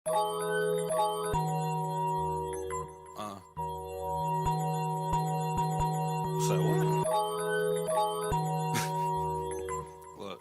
Say what? Look.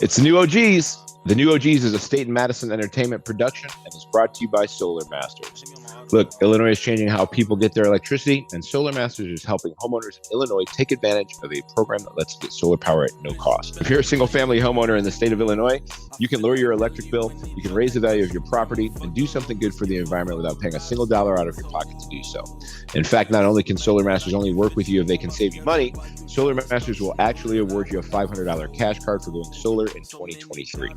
It's the New OGs. The New OGs is a State and Madison entertainment production and is brought to you by Solar Masters. Look, Illinois is changing how people get their electricity, and Solar Masters is helping homeowners in Illinois take advantage of a program that lets you get solar power at no cost. If you're a single-family homeowner in the state of Illinois, you can lower your electric bill, you can raise the value of your property, and do something good for the environment without paying a single dollar out of your pocket to do so. In fact, not only can Solar Masters only work with you if they can save you money, Solar Masters will actually award you a $500 cash card for going solar in 2023.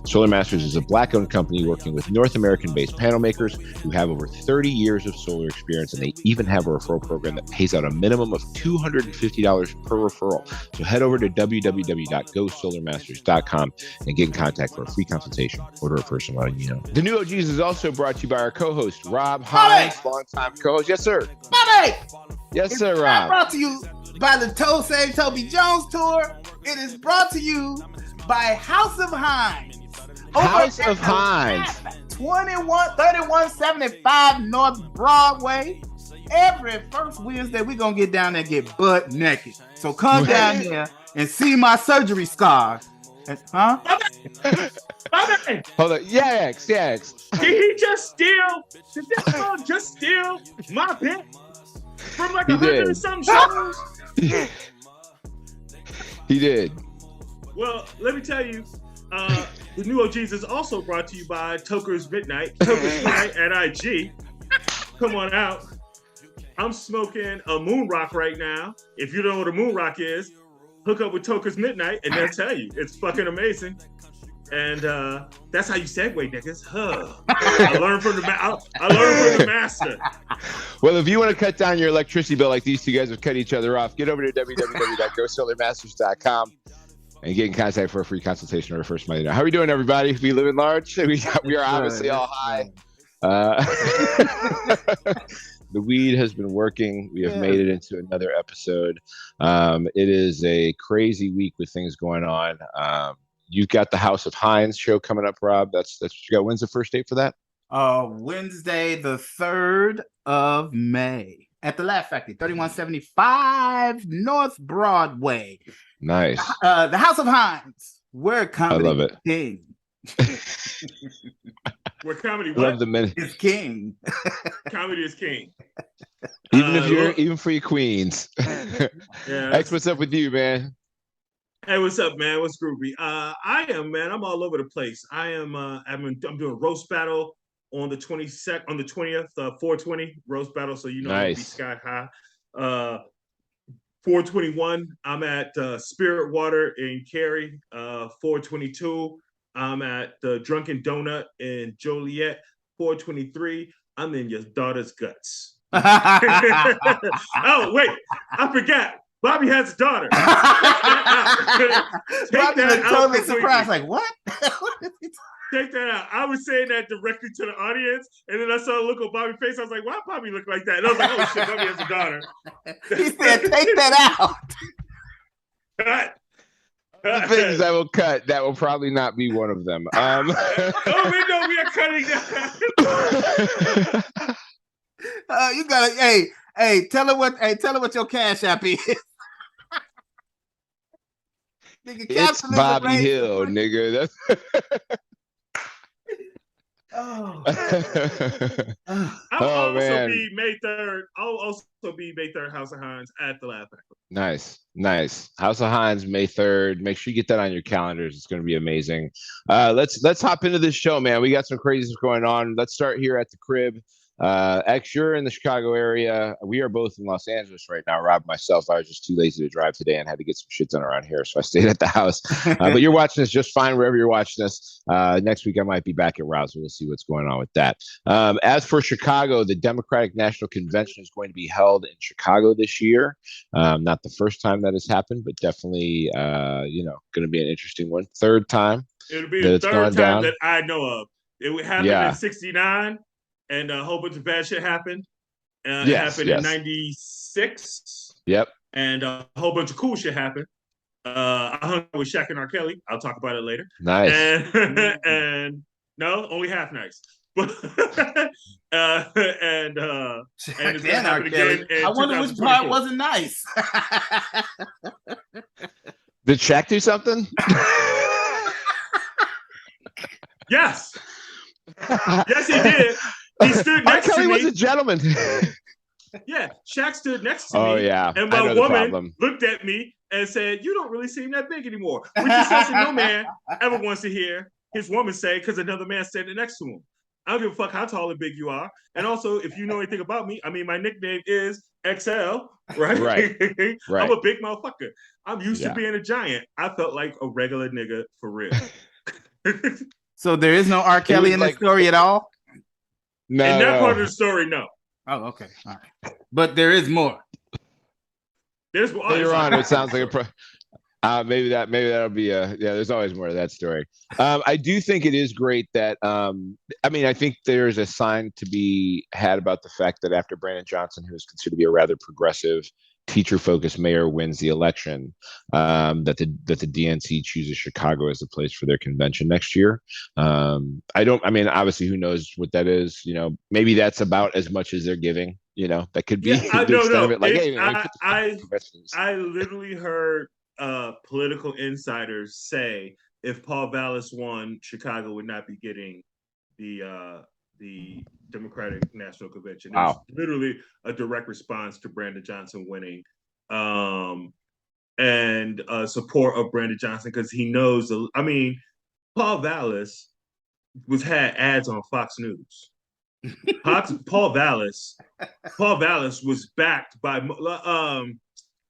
Solar Masters is a Black-owned company working with North American-based panel makers who have over 30 years of solar experience, and they even have a referral program that pays out a minimum of $250 per referral. So head over to www.gosolarmasters.com and get in contact for a free consultation. Order it for someone you know. The New OGs is also brought to you by our co-host, Rob Hines, longtime co-host. Yes, sir. Bobby! Yes, sir, Rob. Brought to you by the Save Toby Jones Tour. It is brought to you by House of Hines. House of Hines. 3175 North Broadway. Every first Wednesday, we're going to get down there and get butt naked. So come down here and see my surgery scars. Huh? Hold on. Yes. Did he just steal? Did this song just steal my bit from like 100 and some shows? He did. Well, let me tell you, the New OGs is also brought to you by Toker's Midnight at IG. Come on out. I'm smoking a moon rock right now. If you don't know what a moon rock is, hook up with Toker's Midnight and they'll tell you. It's fucking amazing. And that's how you segue, niggas. I learned from the master. Well, if you want to cut down your electricity bill like these two guys have cut each other off, get over to www.gosolarmasters.com and get in contact for a free consultation or a first money. How are we doing, everybody? We live in large. We are obviously all high. The weed has been working. We have made it into another episode. It is a crazy week with things going on. You've got the House of Hines show coming up, Rob. That's what you got. When's the first date for that? Wednesday, the 3rd of May at the Laugh Factory, 3175 North Broadway. Nice. The House of Hines. We're comedy. I love it. King. We're comedy. Love the minute. Is king. Comedy is king. Even for your queens. Yeah. X, what's up with you, man? Hey, what's up, man? What's groovy? I'm all over the place. I'm doing a roast battle on the 20th, 420 roast battle. So you know, nice. It'll be sky high. 421, I'm at Spirit Water in Cary. 422, I'm at the Drunken Donut in Joliet. 423, I'm in your daughter's guts. Oh, wait, I forgot. Bobby has a daughter. Bobby was totally surprised, like, what? Take that out. I was saying that directly to the audience, and then I saw a look on Bobby's face. I was like, why Bobby look like that? And I was like, oh shit, Bobby has a daughter. He said, take that out. Cut. The things I will cut, that will probably not be one of them. Oh, we know we are cutting that. You gotta, hey, tell her what your Cash App is. Nigga, it's Bobby Hill, nigga. I'll also be May 3rd. I'll also be May 3rd, House of Hines at the Laugh Factory. Nice. House of Hines, May 3rd. Make sure you get that on your calendars. It's going to be amazing. Let's hop into this show, man. We got some craziness going on. Let's start here at the crib. X, you're in the Chicago area. We are both in Los Angeles right now. Rob, myself, I was just too lazy to drive today and had to get some shit done around here, so I stayed at the house. But you're watching this just fine wherever you're watching this. Next week I might be back at Rouse, so we'll see what's going on with that. As for Chicago, the Democratic National Convention is going to be held in Chicago this year. Not the first time that has happened, but definitely going to be an interesting one. Third time. It'll be the third time that I know of. It would happen in '69. And a whole bunch of bad shit happened. It happened in '96. Yep. And a whole bunch of cool shit happened. I hung out with Shaq and R. Kelly. I'll talk about it later. Nice. And no, only half nice. But and it's gonna happen again. I wonder which part wasn't nice. Did Shaq do something? Yes. Yes, he did. He stood next to me. Was a gentleman. Yeah, Shaq stood next to me. Oh, yeah. And my woman looked at me and said, "You don't really seem that big anymore." Which is something no man ever wants to hear his woman say because another man standing next to him. I don't give a fuck how tall and big you are. And also, if you know anything about me, I mean, my nickname is XL, right? Right. I'm a big motherfucker. I'm used to being a giant. I felt like a regular nigga for real. So there is no R. Kelly in the story at all? No. In that part of the story, no. Oh, okay. All right. But there is more. There's more. Later on, it sounds like maybe that'll be there's always more to that story. I do think it is great that I think there's a sign to be had about the fact that after Brandon Johnson, who is considered to be a rather progressive, teacher-focused mayor, wins the election, that the DNC chooses Chicago as the place for their convention next year. Obviously, who knows what that is? Maybe that's about as much as they're giving. That could be. I literally heard political insiders say if Paul Vallis won, Chicago would not be getting the Democratic National Convention. Wow. It's literally a direct response to Brandon Johnson winning, and support of Brandon Johnson because he knows. Paul Vallis had ads on Fox News. Paul Vallis was backed by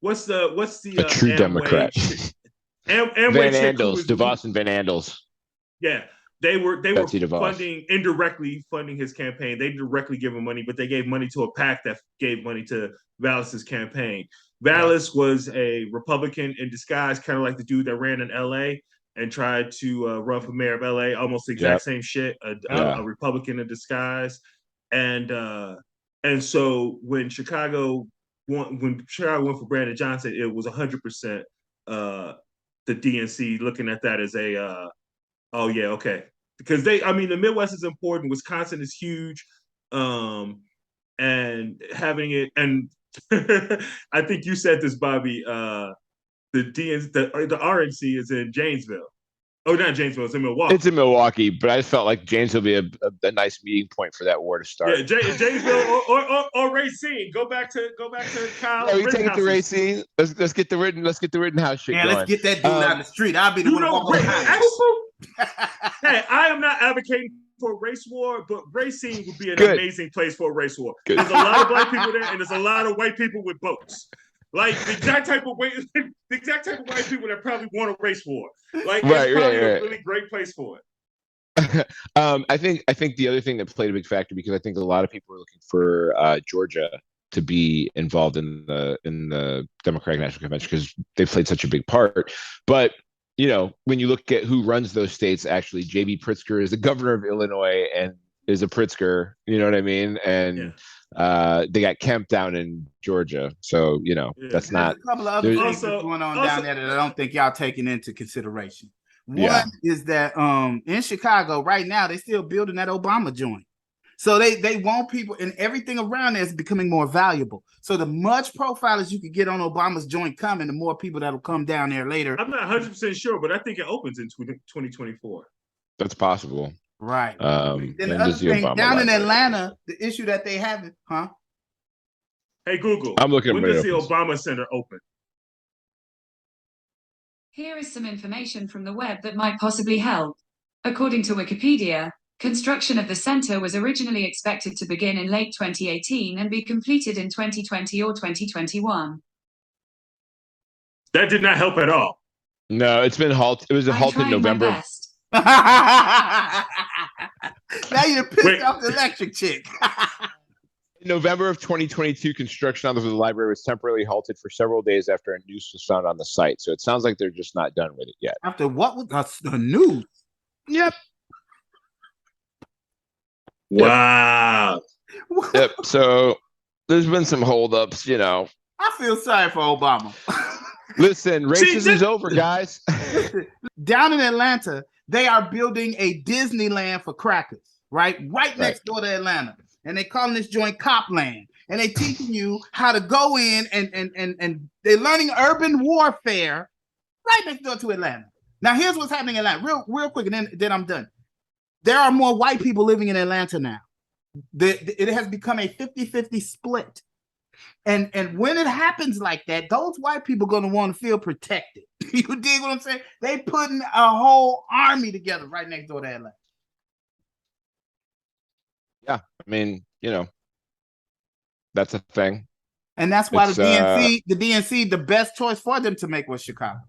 what's the a true Democrat. Van Andels, DeVos and Van Andels. Yeah, they were indirectly funding his campaign. They directly give him money, but they gave money to a PAC that gave money to Vallis's campaign. Vallis was a Republican in disguise, kind of like the dude that ran in LA and tried to run for mayor of LA. Almost the exact same shit. A Republican in disguise, and so when Chicago went for Brandon Johnson, it was 100% the DNC looking at that as a because the Midwest is important. Wisconsin is huge, and having it, and I think you said this, Bobby. The RNC is in Janesville. Oh, not Janesville. It's in Milwaukee. It's in Milwaukee, but I just felt like Janesville would be a nice meeting point for that war to start. Yeah, Janesville or Racine. Go back to Kyle. Yeah, we take it to Racine. Let's get the Rittenhouse shit going. Let's get that dude out the street. I'll be the one to walk behind. Hey, I am not advocating for a race war, but Racine would be an amazing place for a race war. Good. There's a lot of black people there, and there's a lot of white people with boats. Like the exact type of white people that probably want a race war. Like it's probably a really great place for it. I think the other thing that played a big factor, because I think a lot of people are looking for Georgia to be involved in the Democratic National Convention because they played such a big part. But when you look at who runs those states, actually, J.B. Pritzker is the governor of Illinois and is a Pritzker. You know what I mean? And they got Kemp down in Georgia, so that's not. There's a couple of other things going on down there that I don't think y'all taking into consideration. One is that in Chicago right now they're still building that Obama joint, so they want people, and everything around there is becoming more valuable. So the much profilers you could get on Obama's joint coming, the more people that'll come down there later. I'm not 100% sure, but I think it opens in 2024. That's possible. Right. Then the other thing, down in Atlanta, the issue that they have, Hey Google, I'm looking. When does the Obama Center open? Here is some information from the web that might possibly help. According to Wikipedia, construction of the center was originally expected to begin in late 2018 and be completed in 2020 or 2021. That did not help at all. No, it's been halted. It was halted in November. Now you're pissed off the electric chick. In November of 2022, construction on the library was temporarily halted for several days after a noose was found on the site. So it sounds like they're just not done with it yet. After what was the news? Yep. Wow. Yep. So there's been some holdups, I feel sorry for Obama. Listen, racism's over, guys. Down in Atlanta, they are building a Disneyland for crackers, right next door to Atlanta, and they calling this joint Copland, and they teaching you how to go in and they're learning urban warfare right next door to Atlanta. Now, here's what's happening in Atlanta, real quick, and then I'm done. There are more white people living in Atlanta now. It has become a 50-50 split. And when it happens like that, those white people are going to want to feel protected. You dig what I'm saying? They putting a whole army together right next door to Atlanta. Yeah, I mean, that's a thing. And that's why the DNC, the best choice for them to make was Chicago.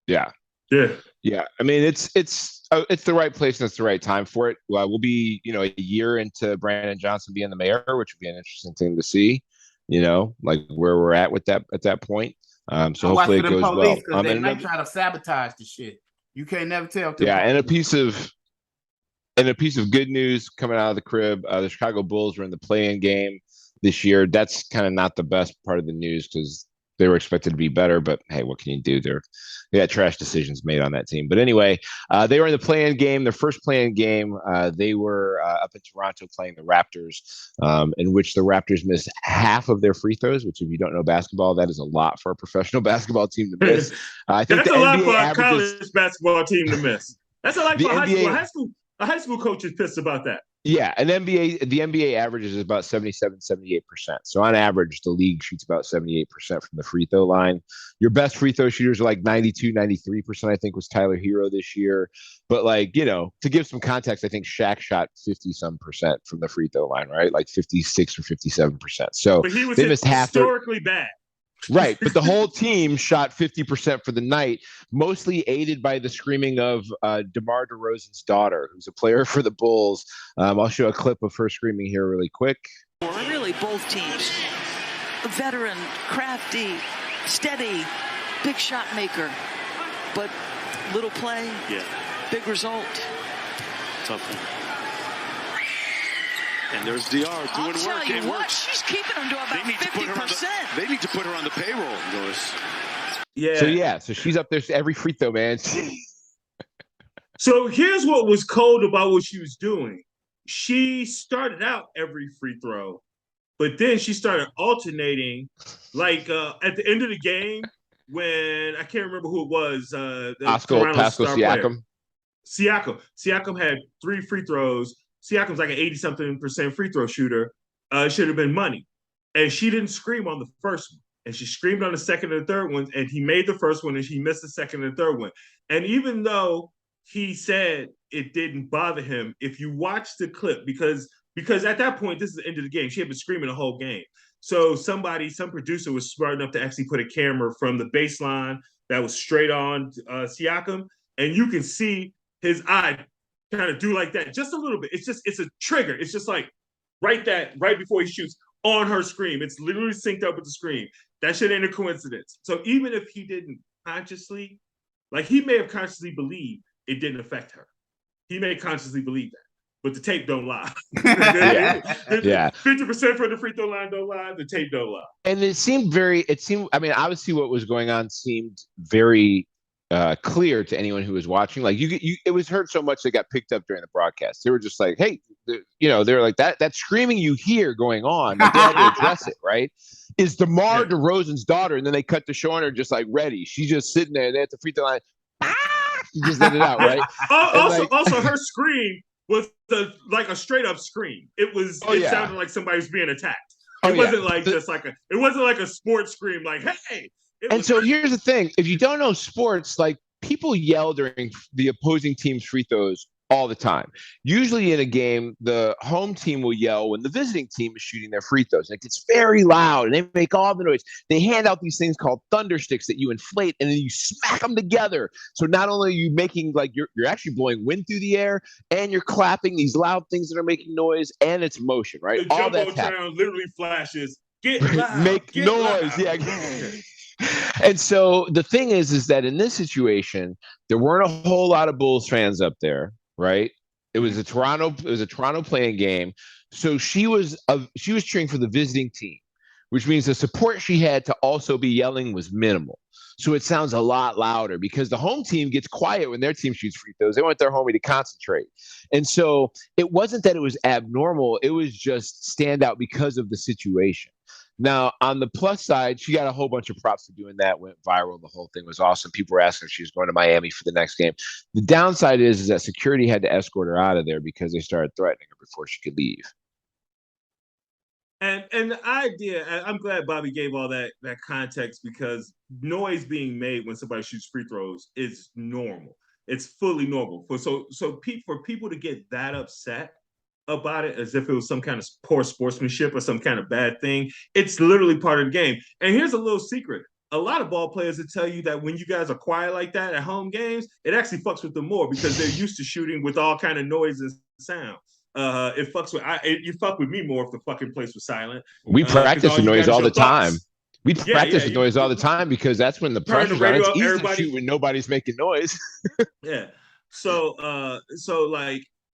Yeah. Yeah. I mean, it's the right place and it's the right time for it. We'll be, a year into Brandon Johnson being the mayor, which would be an interesting thing to see. Like where we're at with that at that point. So hopefully it goes well. They might try to sabotage the shit. You can't never tell. Yeah, and a piece of good news coming out of the crib. The Chicago Bulls were in the play-in game this year. That's kind of not the best part of the news because they were expected to be better, but hey, what can you do? They had trash decisions made on that team. But anyway, they were in the play-in game, their first play-in game. They were up in Toronto playing the Raptors, in which the Raptors missed half of their free throws, which if you don't know basketball, that is a lot for a professional basketball team to miss. I think that's a lot for a college basketball team to miss. That's a lot for high school. A high school coach is pissed about that. Yeah, and the NBA averages is about 77, 78%. So on average, the league shoots about 78% from the free throw line. Your best free throw shooters are like 92, 93%, I think, was Tyler Hero this year. But to give some context, I think Shaq shot 50-some% from the free throw line, right? Like 56 or 57%. So but he was they missed historically bad. Right, but the whole team shot 50% for the night, mostly aided by the screaming of DeMar DeRozan's daughter, who's a player for the Bulls. I'll show a clip of her screaming here really quick. Really, both teams. A veteran, crafty, steady, big shot maker, but little play, big result. Tough one. And there's DR doing I'll tell work. You what, she's keeping them to about 50%. They need to put her on the payroll, Louis. Yeah. So she's up there every free throw, man. So here's what was cold about what she was doing. She started out every free throw, but then she started alternating. Like at the end of the game, when I can't remember who it was, Pascal Siakam. Siakam had 3 free throws. Siakam's like an 80-something% free throw shooter. It should have been money. And she didn't scream on the first one. And she screamed on the second and third one. And he made the first one and she missed the second and third one. And even though he said it didn't bother him, if you watch the clip, because at that point, this is the end of the game. She had been screaming the whole game. So some producer was smart enough to actually put a camera from the baseline that was straight on Siakam. And you can see his eye kind of do like that just a little bit. It's a trigger. It's just like right before he shoots on her scream. It's literally synced up with the scream. That shit ain't a coincidence. So even if he didn't consciously, like he may have consciously believed it didn't affect her. He may consciously believe that. But the tape don't lie. 50% from the free throw line don't lie. The tape don't lie. And it seemed, obviously what was going on seemed very clear to anyone who was watching. Like it was heard so much that got picked up during the broadcast. They were just like, hey, they're like that screaming you hear going on. Like they had to address it, right? Is DeMar DeRozan's daughter, and then they cut to showing her just like ready. She's just sitting there. They at the free throw line. She just let it out, right? Also, her scream was like a straight up scream. It was. It sounded like somebody was being attacked. It wasn't like just like it wasn't like a sports scream. Like hey. And so here's the thing: if you don't know sports, like people yell during the opposing team's free throws all the time. Usually in a game, the home team will yell when the visiting team is shooting their free throws. Like it's very loud and they make all the noise. They hand out these things called thunder sticks that you inflate and then you smack them together. So not only are you making like you're actually blowing wind through the air and you're clapping these loud things that are making noise and it's motion, right? The all that's happening. Literally flashes. Get loud. Make get noise. Loud. Yeah. And so the thing is that in this situation, there weren't a whole lot of Bulls fans up there, right? It was a Toronto playing game. So she was cheering for the visiting team, which means the support she had to also be yelling was minimal. So it sounds a lot louder because the home team gets quiet when their team shoots free throws. They want their homie to concentrate. And so it wasn't that it was abnormal. It was just stand out because of the situation. Now, on the plus side, she got a whole bunch of props for doing that, went viral. The whole thing was awesome. People were asking if she was going to Miami for the next game. The downside is that security had to escort her out of there because they started threatening her before she could leave. And the idea, I'm glad Bobby gave all that context, because noise being made when somebody shoots free throws is normal. It's fully normal. For people to get that upset about it as if it was some kind of poor sportsmanship or some kind of bad thing, it's literally part of the game. And here's a little secret. A lot of ball players will tell you that when you guys are quiet like that at home games, it actually fucks with them more because they're used to shooting with all kind of noise and sound. It fucks with you fuck with me more if the fucking place was silent. We practice with noise all the time. We practice with noise all the time because that's when the pressure's on. It's easy to shoot when nobody's making noise. Yeah. So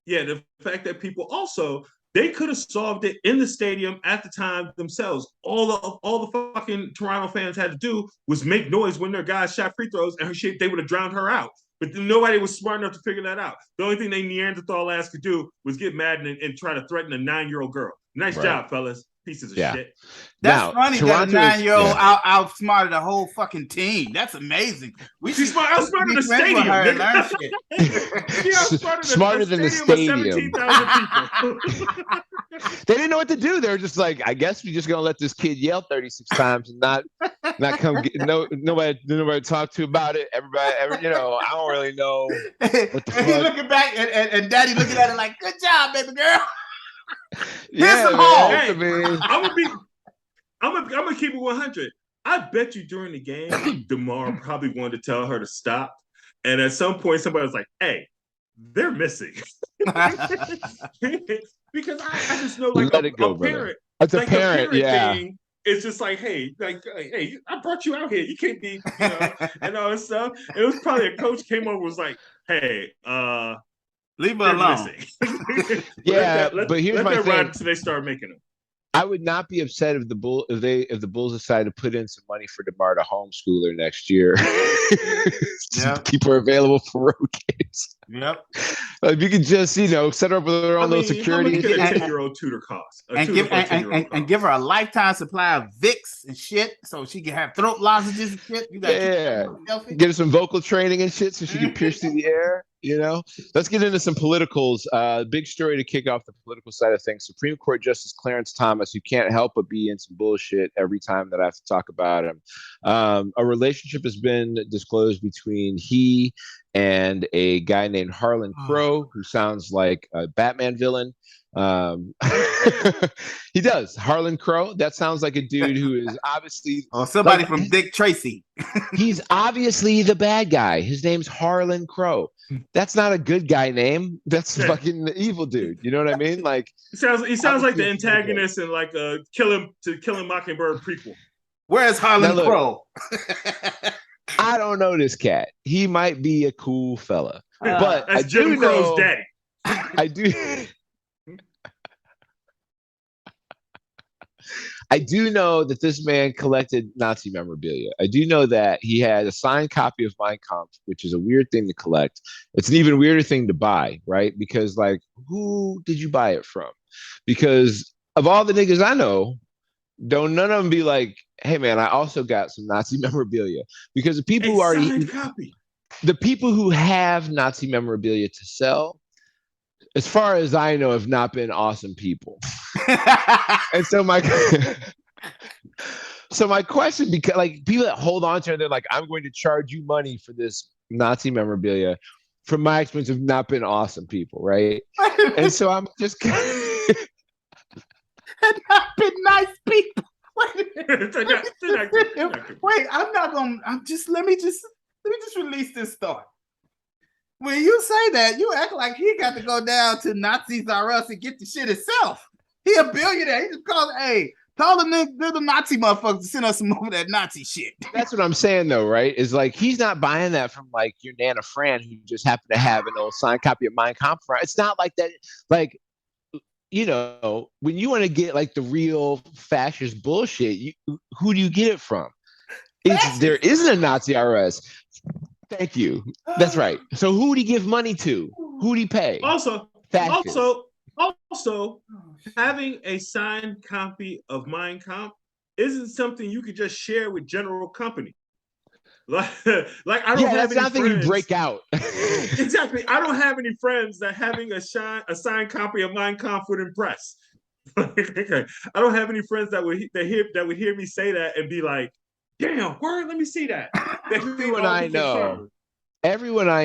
the fact that people also, they could have solved it in the stadium at the time themselves. All the fucking Toronto fans had to do was make noise when their guys shot free throws, and they would have drowned her out. But nobody was smart enough to figure that out. The only thing they Neanderthal ass could do was get mad and try to threaten a 9-year-old girl. Nice job, fellas. Pieces of shit. That's funny that a 9-year-old outsmarted the whole fucking team. That's amazing. She's outsmarted the stadium. Smarter than the stadium. 17,000 people. They didn't know what to do. They were just like, I guess we're just gonna let this kid yell 36 times and not come get nobody to talk to about it. Everybody, I don't really know. What the fuck. He's looking back and Daddy looking at it like, good job, baby girl. Yeah, man. I'm gonna keep it 100. I bet you during the game, DeMar probably wanted to tell her to stop, and at some point, somebody was like, "Hey, they're missing," because I just know, like, let it go, a parent. It's a parent, yeah. Thing, it's just like, hey, I brought you out here. You can't be, and all this stuff. It was probably a coach came over, was like, hey, leave her alone. Yeah, but here's my thing. Ride until they start making them. I would not be upset if the Bulls decide to put in some money for DeMar to homeschool her next year. Keep her available for road games. Yep. Like, you could just set her up with her own little security. How much a 10-year-old tutor cost? And give her a lifetime supply of Vicks and shit, so she can have throat lozenges and shit. Get her some vocal training and shit, so she can pierce through the air. Let's get into some politicals. Big story to kick off the political side of things. Supreme Court Justice Clarence Thomas, who can't help but be in some bullshit every time that I have to talk about him. A relationship has been disclosed between he and a guy named Harlan Crow, who sounds like a Batman villain. He does. Harlan Crow. That sounds like a dude who is obviously somebody from Dick Tracy. He's obviously the bad guy. His name's Harlan Crow. That's not a good guy name. That's fucking the evil dude. You know what I mean? Like, he sounds like the antagonist in like a Killing Mockingbird prequel. Where's Harlan Crow? I don't know this cat. He might be a cool fella, but that's Jim Crow's daddy. I do know that this man collected Nazi memorabilia. I do know that he had a signed copy of Mein Kampf, which is a weird thing to collect. It's an even weirder thing to buy, right? Because, like, who did you buy it from? Because of all the niggas I know, don't none of them be like, hey, man, I also got some Nazi memorabilia. Because the people the people who have Nazi memorabilia to sell, as far as I know, have not been awesome people. And so my question, because like people that hold on to it, they're like, I'm going to charge you money for this Nazi memorabilia. From my experience, have not been awesome people, right? And so I'm just have not been nice people. Wait, let me just release this thought. When you say that, you act like he got to go down to Nazis R Us and get the shit himself. He a billionaire. He just called, tell the Nazi motherfuckers to send us some more of that Nazi shit. That's what I'm saying, though, right? Is like, he's not buying that from like your Nana Fran who just happened to have an old signed copy of Mein Kampf. It's not like that. Like, you know, when you want to get like the real fascist bullshit, who do you get it from? There isn't a Nazi IRS. Thank you. That's right. So who would he give money to? Who would he pay? Also, Fascists. also, having a signed copy of Mein Kampf isn't something you could just share with general company. Like I don't have any nothing friends. You break out. Exactly. I don't have any friends that having a signed copy of Mein Kampf would impress. I don't have any friends that would hear me say that and be like, "Damn, word, let me see that." Everyone I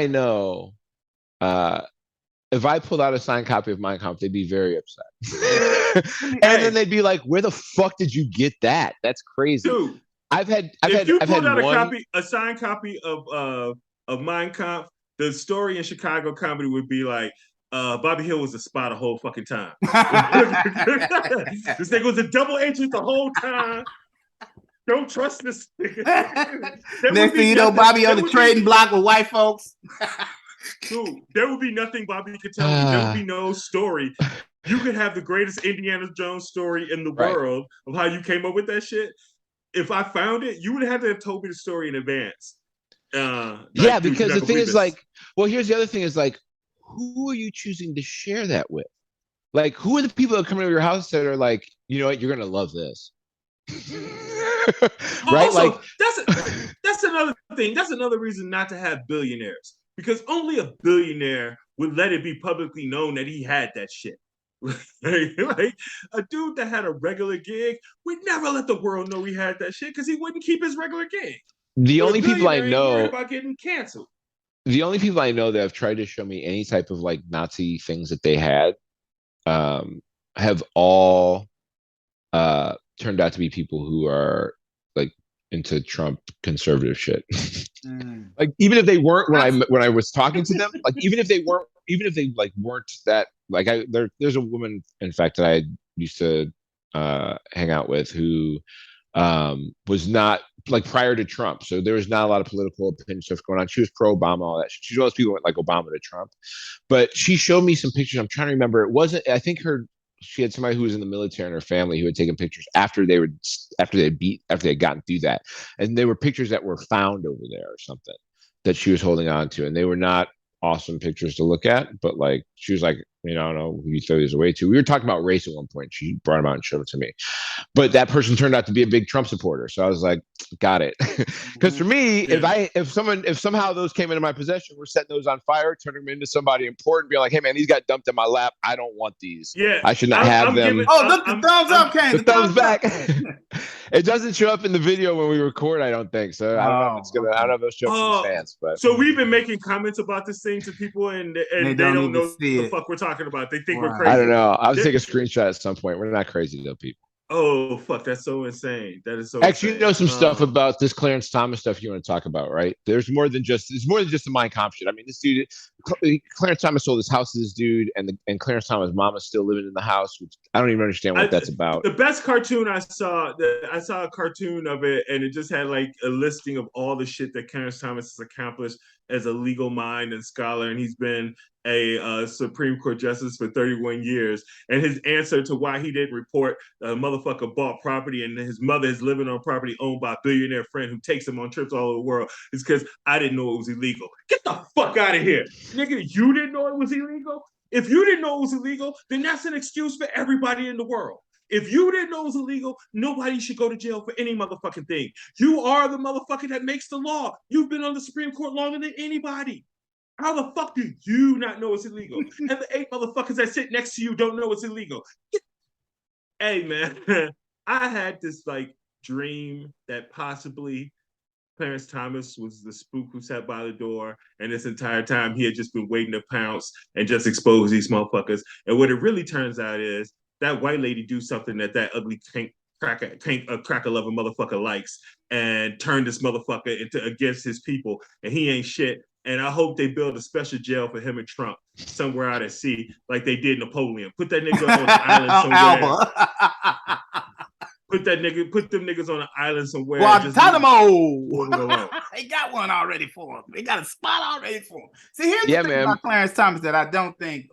know, if I pulled out a signed copy of Mein Kampf, they'd be very upset. And then they'd be like, "Where the fuck did you get that? That's crazy." Dude, If you pulled out a signed copy of Mein Kampf, the story in Chicago comedy would be like, Bobby Hill was a spy the whole fucking time. This nigga was a double agent the whole time. Don't trust this nigga. Next thing you know, Bobby on the trading block with white folks. Dude, there would be nothing Bobby could tell me. There would be no story. You could have the greatest Indiana Jones story in the world of how you came up with that shit. If I found it, you would have to have told me the story in advance. Because the thing is like, well, here's the other thing is like, who are you choosing to share that with? Like, who are the people that come into your house that are like, you know what, you're gonna love this. Right? Also, like that's another thing. That's another reason not to have billionaires. Because only a billionaire would let it be publicly known that he had that shit. Like a dude that had a regular gig would never let the world know he had that shit because he wouldn't keep his regular gig. The only people I know about getting canceled. The only people I know that have tried to show me any type of like Nazi things that they had have all turned out to be people who are like into Trump conservative shit. Like even if they weren't when I was talking to them, like even if they like weren't that like there's a woman in fact that I used to hang out with who was not like prior to Trump, so there was not a lot of political opinion stuff going on. She was pro Obama, all that. She's one of those people who went like Obama to Trump, but she showed me some pictures. I'm trying to remember. It wasn't. I think she had somebody who was in the military in her family who had taken pictures after they had gotten through that, and they were pictures that were found over there or something that she was holding on to, and they were not awesome pictures to look at, but like she was like, I don't know who you throw these away to. We were talking about race at one point. She brought them out and showed it to me, but that person turned out to be a big Trump supporter. So I was like, got it. Because for me, if somehow those came into my possession, we're setting those on fire, turning them into somebody important, be like, hey man, these got dumped in my lap. I don't want these. Yeah, I should not have them. Look, the thumbs up, Kang. The thumbs back. It doesn't show up in the video when we record, I don't think. So I don't know if it's gonna. I don't know if it'll show up to the fans. But so we've been making comments about this thing to people, and they don't know what the fuck we're talking about. They think we're crazy. I don't know. I'll take a screenshot at some point. We're not crazy though, people. Oh fuck, that's so insane. That is so actually insane. You know some stuff about this Clarence Thomas stuff you want to talk about, right? There's more than just the Mein Kampf shit. I mean, this dude, Clarence Thomas sold his house to this dude, and Clarence Thomas' mom is still living in the house, which I don't even understand what that's about. The best cartoon I saw a cartoon of it, and it just had like a listing of all the shit that Clarence Thomas has accomplished as a legal mind and scholar, and he's been a Supreme Court justice for 31 years. And his answer to why he didn't report a motherfucker bought property and his mother is living on property owned by a billionaire friend who takes him on trips all over the world is because I didn't know it was illegal. Get the fuck out of here. Nigga, you didn't know it was illegal? If you didn't know it was illegal, then that's an excuse for everybody in the world. If you didn't know it was illegal, nobody should go to jail for any motherfucking thing. You are the motherfucker that makes the law. You've been on the Supreme Court longer than anybody. How the fuck do you not know it's illegal? And the 8 motherfuckers that sit next to you don't know it's illegal. Hey, man, I had this like dream that possibly Clarence Thomas was the spook who sat by the door, and this entire time he had just been waiting to pounce and just expose these motherfuckers. And what it really turns out is that white lady do something that ugly cracker loving motherfucker likes, and turn this motherfucker into against his people, and he ain't shit. And I hope they build a special jail for him and Trump somewhere out at sea, like they did Napoleon. Put that nigga on an island somewhere. Put them niggas on an island somewhere. Guantanamo. They got one already for him. They got a spot already for him. See, here's the thing about Clarence Thomas that I don't think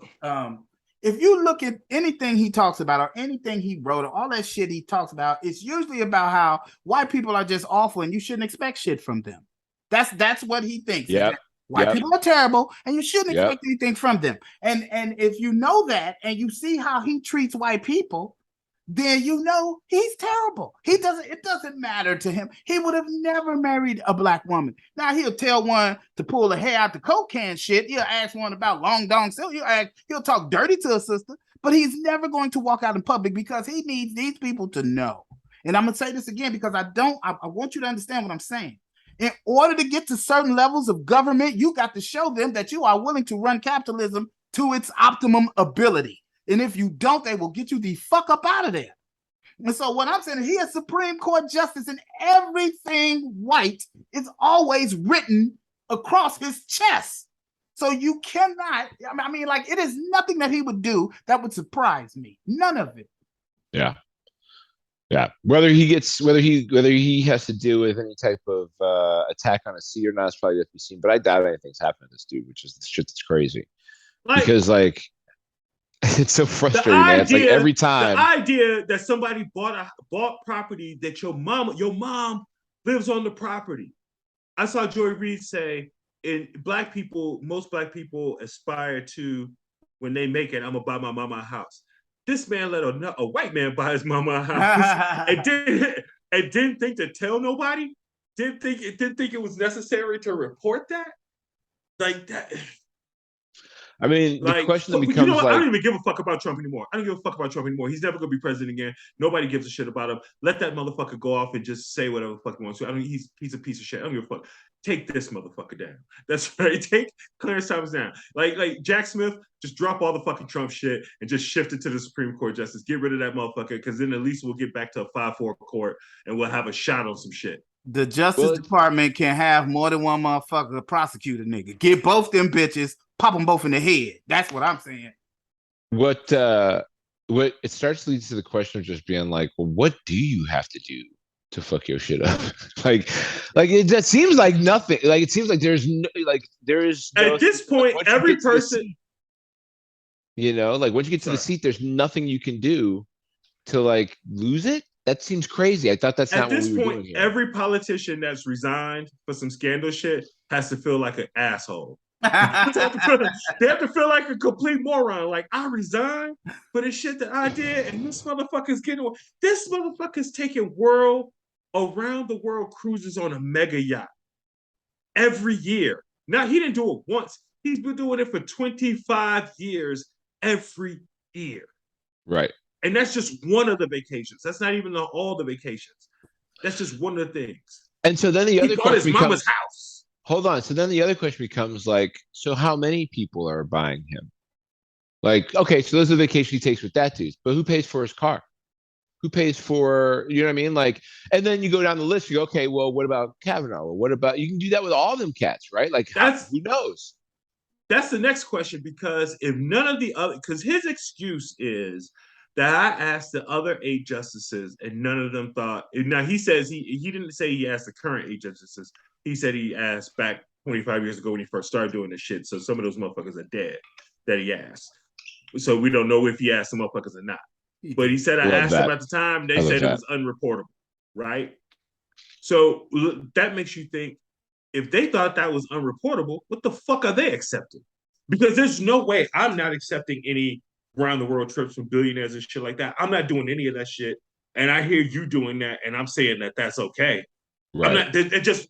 if you look at anything he talks about or anything he wrote or all that shit he talks about, it's usually about how white people are just awful and you shouldn't expect shit from them. That's what he thinks. Yep. White people are terrible and you shouldn't Yep. expect anything from them. And if you know that and you see how he treats white people, then you know he's terrible. It doesn't matter to him. He would have never married a black woman. Now he'll tell one to pull the hair out the coke can shit. He'll ask one about long dong silk. He'll talk dirty to a sister, but he's never going to walk out in public because he needs these people to know. And I'm gonna say this again because I want you to understand what I'm saying. In order to get to certain levels of government, you got to show them that you are willing to run capitalism to its optimum ability. And if you don't, they will get you the fuck up out of there. And so what I'm saying, he is Supreme Court justice, and everything white is always written across his chest. So you cannot, I mean, like, it is nothing that he would do that would surprise me. None of it. Yeah. Yeah. Whether he has to do with any type of attack on a seat or not is probably yet to be seen. But I doubt anything's happened to this dude, which is the shit that's crazy. Because it's so frustrating, man. It's like every time. The idea that somebody bought property that your mom lives on the property. I saw Joy Reid say, most black people aspire to, when they make it, I'm gonna buy my mama a house. This man let a white man buy his mama a house and didn't think to tell nobody. Didn't think it was necessary to report that. Like that. I mean, the question that becomes, I don't even give a fuck about Trump anymore. I don't give a fuck about Trump anymore. He's never gonna be president again. Nobody gives a shit about him. Let that motherfucker go off and just say whatever the fuck he wants to. I mean, he's a piece of shit. I don't give a fuck. Take this motherfucker down. That's right. Take Clarence Thomas down. Like Jack Smith, just drop all the fucking Trump shit and just shift it to the Supreme Court justice. Get rid of that motherfucker, because then at least we'll get back to a 5-4 court and we'll have a shot on some shit. The Justice Department can have more than one motherfucker prosecute a nigga. Get both them bitches, pop them both in the head. That's what I'm saying. What it starts to lead to the question of just being like, well, what do you have to do to fuck your shit up? like it just seems like nothing. Like it seems like there is at this point, every person, like once you get to the seat, there's nothing you can do to like lose it. That seems crazy. I thought that's not what we were doing here. Every politician that's resigned for some scandal shit has to feel like an asshole. They have to feel like a complete moron. Like, I resigned for the shit that I did, and this motherfucker's taking around the world cruises on a mega yacht every year. Now, he didn't do it once. He's been doing it for 25 years every year. Right. And that's just one of the vacations. That's not even all the vacations. That's just one of the things. And so then the other question becomes, mama's house. Hold on. So then the other question becomes like, so how many people are buying him? Like, okay, so those are the vacations he takes with that dude, but who pays for his car? Who pays for, you know what I mean? Like, and then you go down the list, you go, okay, well, what about Kavanaugh? Or what about, you can do that with all them cats, right? Like, who knows? That's the next question, because if none of the other, because his excuse is that I asked the other 8 justices and none of them thought. Now he says he didn't say he asked the current 8 justices. He said he asked back 25 years ago when he first started doing this shit. So some of those motherfuckers are dead that he asked. So we don't know if he asked the motherfuckers or not. But he said I asked them at the time. They said it was unreportable, right? So that makes you think, if they thought that was unreportable, what the fuck are they accepting? Because there's no way I'm not accepting any around the world trips from billionaires and shit like that. I'm not doing any of that shit. And I hear you doing that, and I'm saying that that's okay. Right. I'm not. It just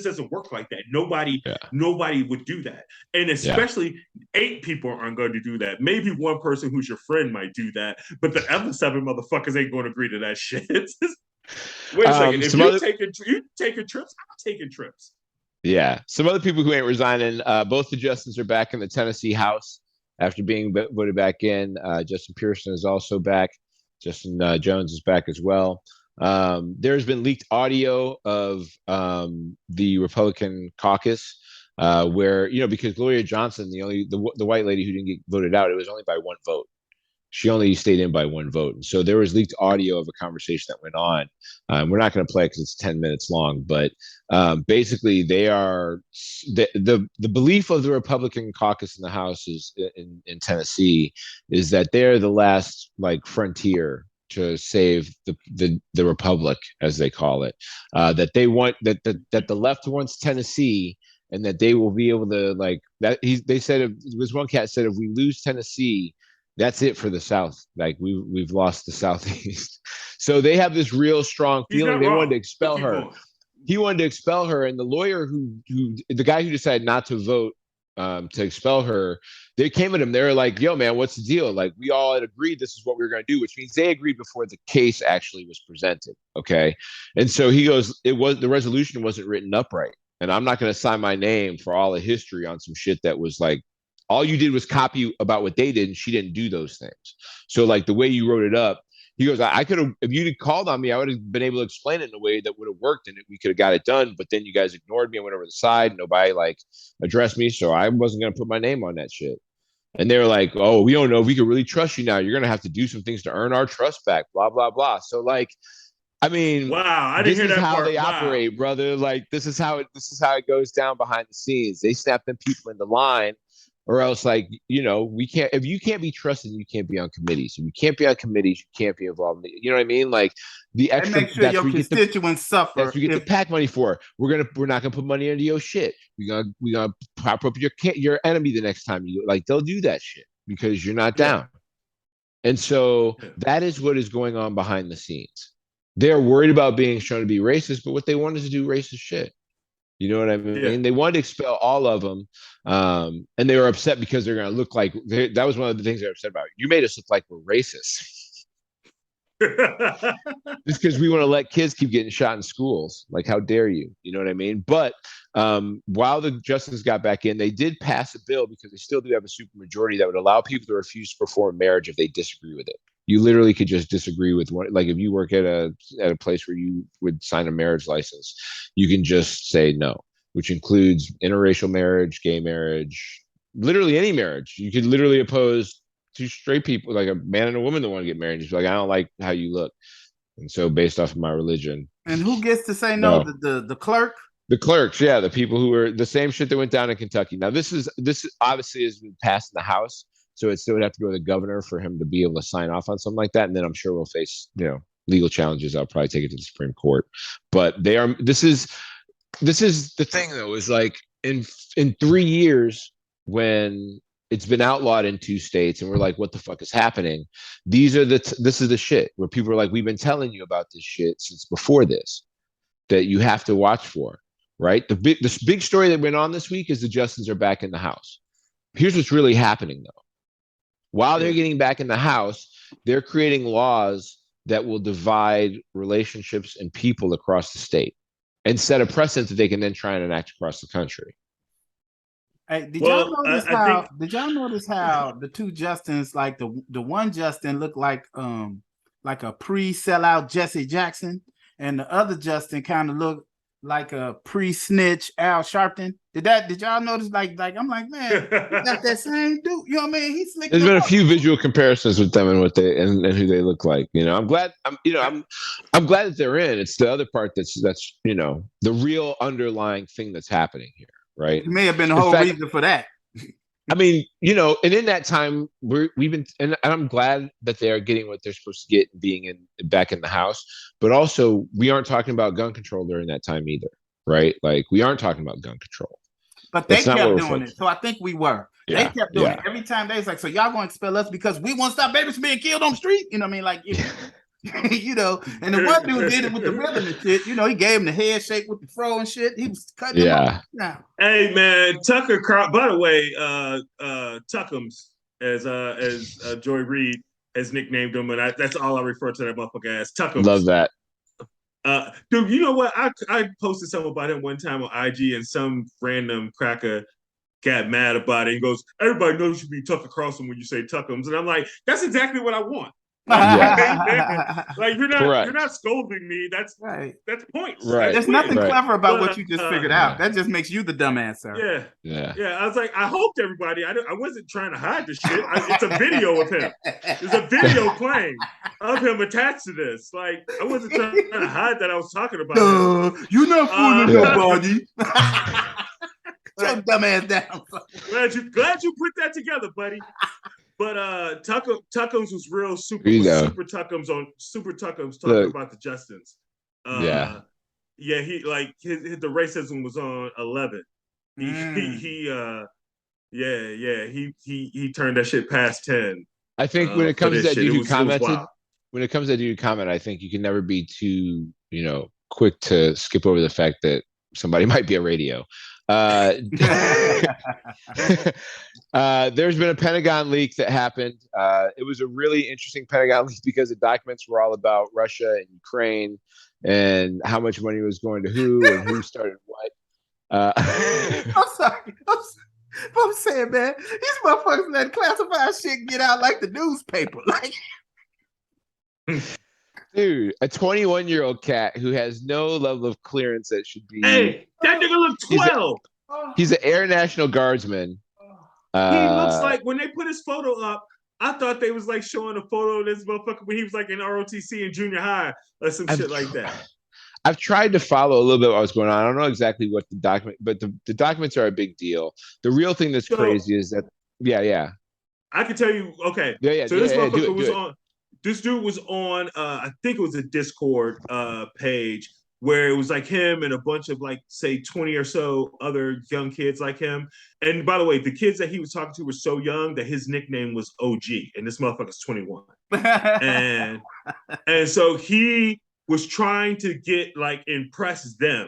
doesn't work like that. Nobody would do that, and especially 8 people aren't going to do that. Maybe one person who's your friend might do that, but the other 7 motherfuckers ain't going to agree to that shit. Wait a second. If you're taking trips, I'm taking trips. Yeah, some other people who ain't resigning. Both the Justins are back in the Tennessee House after being voted back in. Justin Pearson is also back. Justin Jones is back as well. There's been leaked audio of the Republican caucus where, because Gloria Johnson, the white lady who didn't get voted out, it was only by 1 vote. She only stayed in by 1 vote. And so there was leaked audio of a conversation that went on. We're not going to play because it's 10 minutes long, but basically they are the belief of the Republican caucus in the House is in Tennessee is that they're the last like frontier to save the republic, as they call it. That they want that the left wants Tennessee, and that they will be able to like that. They said it was one cat said if we lose Tennessee, that's it for the South. Like we've lost the Southeast. So they have this real strong feeling. They wanted to expel her. He wanted to expel her, and the lawyer who the guy who decided not to vote to expel her, they came at him. They were like, "Yo, man, what's the deal? Like we all had agreed this is what we were going to do," which means they agreed before the case actually was presented. Okay, and so he goes, "It was the resolution wasn't written up right, and I'm not going to sign my name for all the history on some shit that was like." All you did was copy about what they did, and she didn't do those things. So, like the way you wrote it up, he goes, I could have, if you'd called on me, I would have been able to explain it in a way that would have worked, and we could have got it done. But then you guys ignored me and went over the side. Nobody like addressed me, so I wasn't going to put my name on that shit. And they were like, "Oh, we don't know if we could really trust you now. You're going to have to do some things to earn our trust back." Blah blah blah. So, like, I mean, wow, I didn't hear that part. This is how they operate, brother. Like, this is how it goes down behind the scenes. They snap them people in the line. Or else, like, you know, we can't, if you can't be trusted, you can't be on committees. If you can't be on committees, you can't be involved. You know what I mean? Like the extra, make sure your constituents suffer. That's what you get the PAC money for. We're not gonna put money into your shit. We're gonna prop up your enemy the next time you like. They'll do that shit because you're not down. And so that is what is going on behind the scenes. They're worried about being shown to be racist, but what they want is to do racist shit. You know what I mean? Yeah. They wanted to expel all of them, and they were upset because they're going to look like that was one of the things they're upset about. You made us look like we're racist. Just because we want to let kids keep getting shot in schools. Like, how dare you? You know what I mean? But while the justices got back in, they did pass a bill because they still do have a supermajority that would allow people to refuse to perform marriage if they disagree with it. You literally could just disagree with one. Like if you work at a place where you would sign a marriage license, you can just say no, which includes interracial marriage, gay marriage, literally any marriage. You could literally oppose two straight people, like a man and a woman that want to get married. Just like, I don't like how you look. And so based off of my religion. And who gets to say no? The clerk? The clerks, yeah, the people who are the same shit that went down in Kentucky. Now this obviously has been passed in the House. So it still would have to go to the governor for him to be able to sign off on something like that. And then I'm sure we'll face, legal challenges. I'll probably take it to the Supreme Court. But this is the thing though, is like in 3 years when it's been outlawed in 2 states and we're like, what the fuck is happening? This is the shit where people are like, we've been telling you about this shit since before this, that you have to watch for, right? The big story that went on this week is the Justices are back in the House. Here's what's really happening though. While they're getting back in the House, they're creating laws that will divide relationships and people across the state and set a precedent that they can then try and enact across the country. Hey, did y'all notice how the two Justins, like the one Justin looked like a pre-sellout Jesse Jackson, and the other Justin kind of looked like a pre-snitch Al Sharpton? Did y'all notice? Like I'm like, man, he got that same dude. You know what I mean? He's slick. There's been a few visual comparisons with them and what they and who they look like. I'm glad. I'm glad that they're in. It's the other part that's the real underlying thing that's happening here, right? It may have been the whole reason for that. I mean, and in that time we've been, and I'm glad that they're getting what they're supposed to get, being back in the House. But also, we aren't talking about gun control during that time either, right? Like we aren't talking about gun control. But they kept doing it, so I think we were. Yeah, they kept doing it every time. They was like, "So y'all going to expel us because we want to stop babies from being killed on the street?" You know what I mean? Like, And the one dude did it with the rhythm and shit. He gave him the head shake with the fro and shit. He was cutting him off. Now. Hey man, Tucker. By the way, Tuckums, as Joy Reid has nicknamed him, and that's all I refer to that motherfucker as. Tuckums. Love that. Dude, you know what? I posted something about him one time on IG, and some random cracker got mad about it and goes, "Everybody knows you be Tucker Carlson when you say Tuckums," and I'm like, "That's exactly what I want." Like you're Correct. not scolding me. That's Right. that's points. Right. There's That's nothing wins. Right. clever about But, what you just figured out. yeah. That just makes you the dumbass, sir. Yeah. Yeah. Yeah, I was like, I hoped everybody. I wasn't trying to hide the shit. It's a video of him. There's a video playing of him attached to this. Like, I wasn't trying to hide that I was talking about him. You're not fooling Yeah. nobody. Your dumb ass down. Glad you put that together, buddy. But Tuckums was real super Tuckums talking Look. about the Justins. Yeah. Yeah, he like the racism was on 11. He turned that shit past 10. I think when it comes to that dude who commented, I think you can never be too, quick to skip over the fact that somebody might be a radio. There's been a Pentagon leak that happened. It was a really interesting Pentagon leak because the documents were all about Russia and Ukraine and how much money was going to who and who started what. I'm sorry. I'm saying, man, these motherfuckers let classified shit get out like the newspaper. Like, dude, a 21-year-old cat who has no level of clearance that should be. Hey, that nigga look 12. He's an Air National Guardsman. He looks like when they put his photo up, I thought they was like showing a photo of this motherfucker when he was like in ROTC in junior high or some shit like that. I've tried to follow a little bit what was going on. I don't know exactly what the document, but the documents are a big deal. The real thing that's crazy is that, yeah. I can tell you, okay. Yeah. So this motherfucker was on. This dude was on. I think it was a Discord page where it was like him and a bunch of like say 20 or so other young kids like him. And by the way, the kids that he was talking to were so young that his nickname was OG, and this motherfucker's 21. and so he was trying to get like impress them.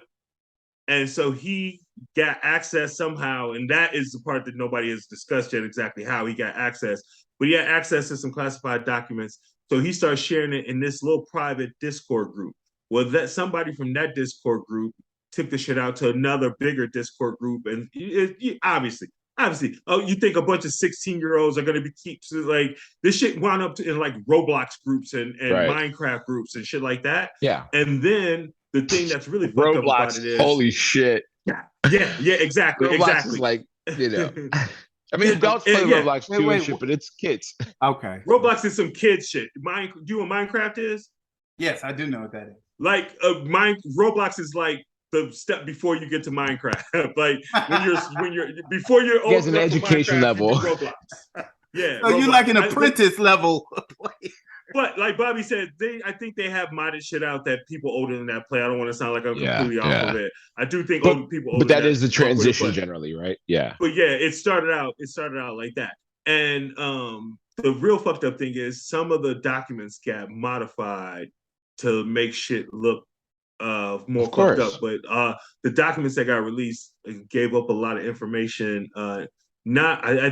And so he got access somehow. And that is the part that nobody has discussed yet exactly how he got access. But he had access to some classified documents. So he started sharing it in this little private Discord group. Well, that somebody from that Discord group took the shit out to another bigger Discord group. And obviously, you think a bunch of 16-year-olds are going to be like this shit wound up in like Roblox groups and Minecraft groups and shit like that. Yeah. And then the thing that's really fucked up about it is holy shit. Yeah, exactly. Roblox is like, I mean, adults play Roblox too and shit, but it's kids. Okay. Roblox is some kid shit. Do you know what Minecraft is? Yes, I do know what that is. Like Roblox is like the step before you get to Minecraft. Like when you're before you're old. He has an education level. Roblox. Yeah. So you're like an apprentice level. But like Bobby said, I think they have modded shit out that people older than that play. I don't want to sound like I'm completely off of it. I do think people older. But that is the transition generally, right? Yeah. But yeah, it started out like that. And the real fucked up thing is some of the documents got modified to make shit look more fucked up. But the documents that got released gave up a lot of information. I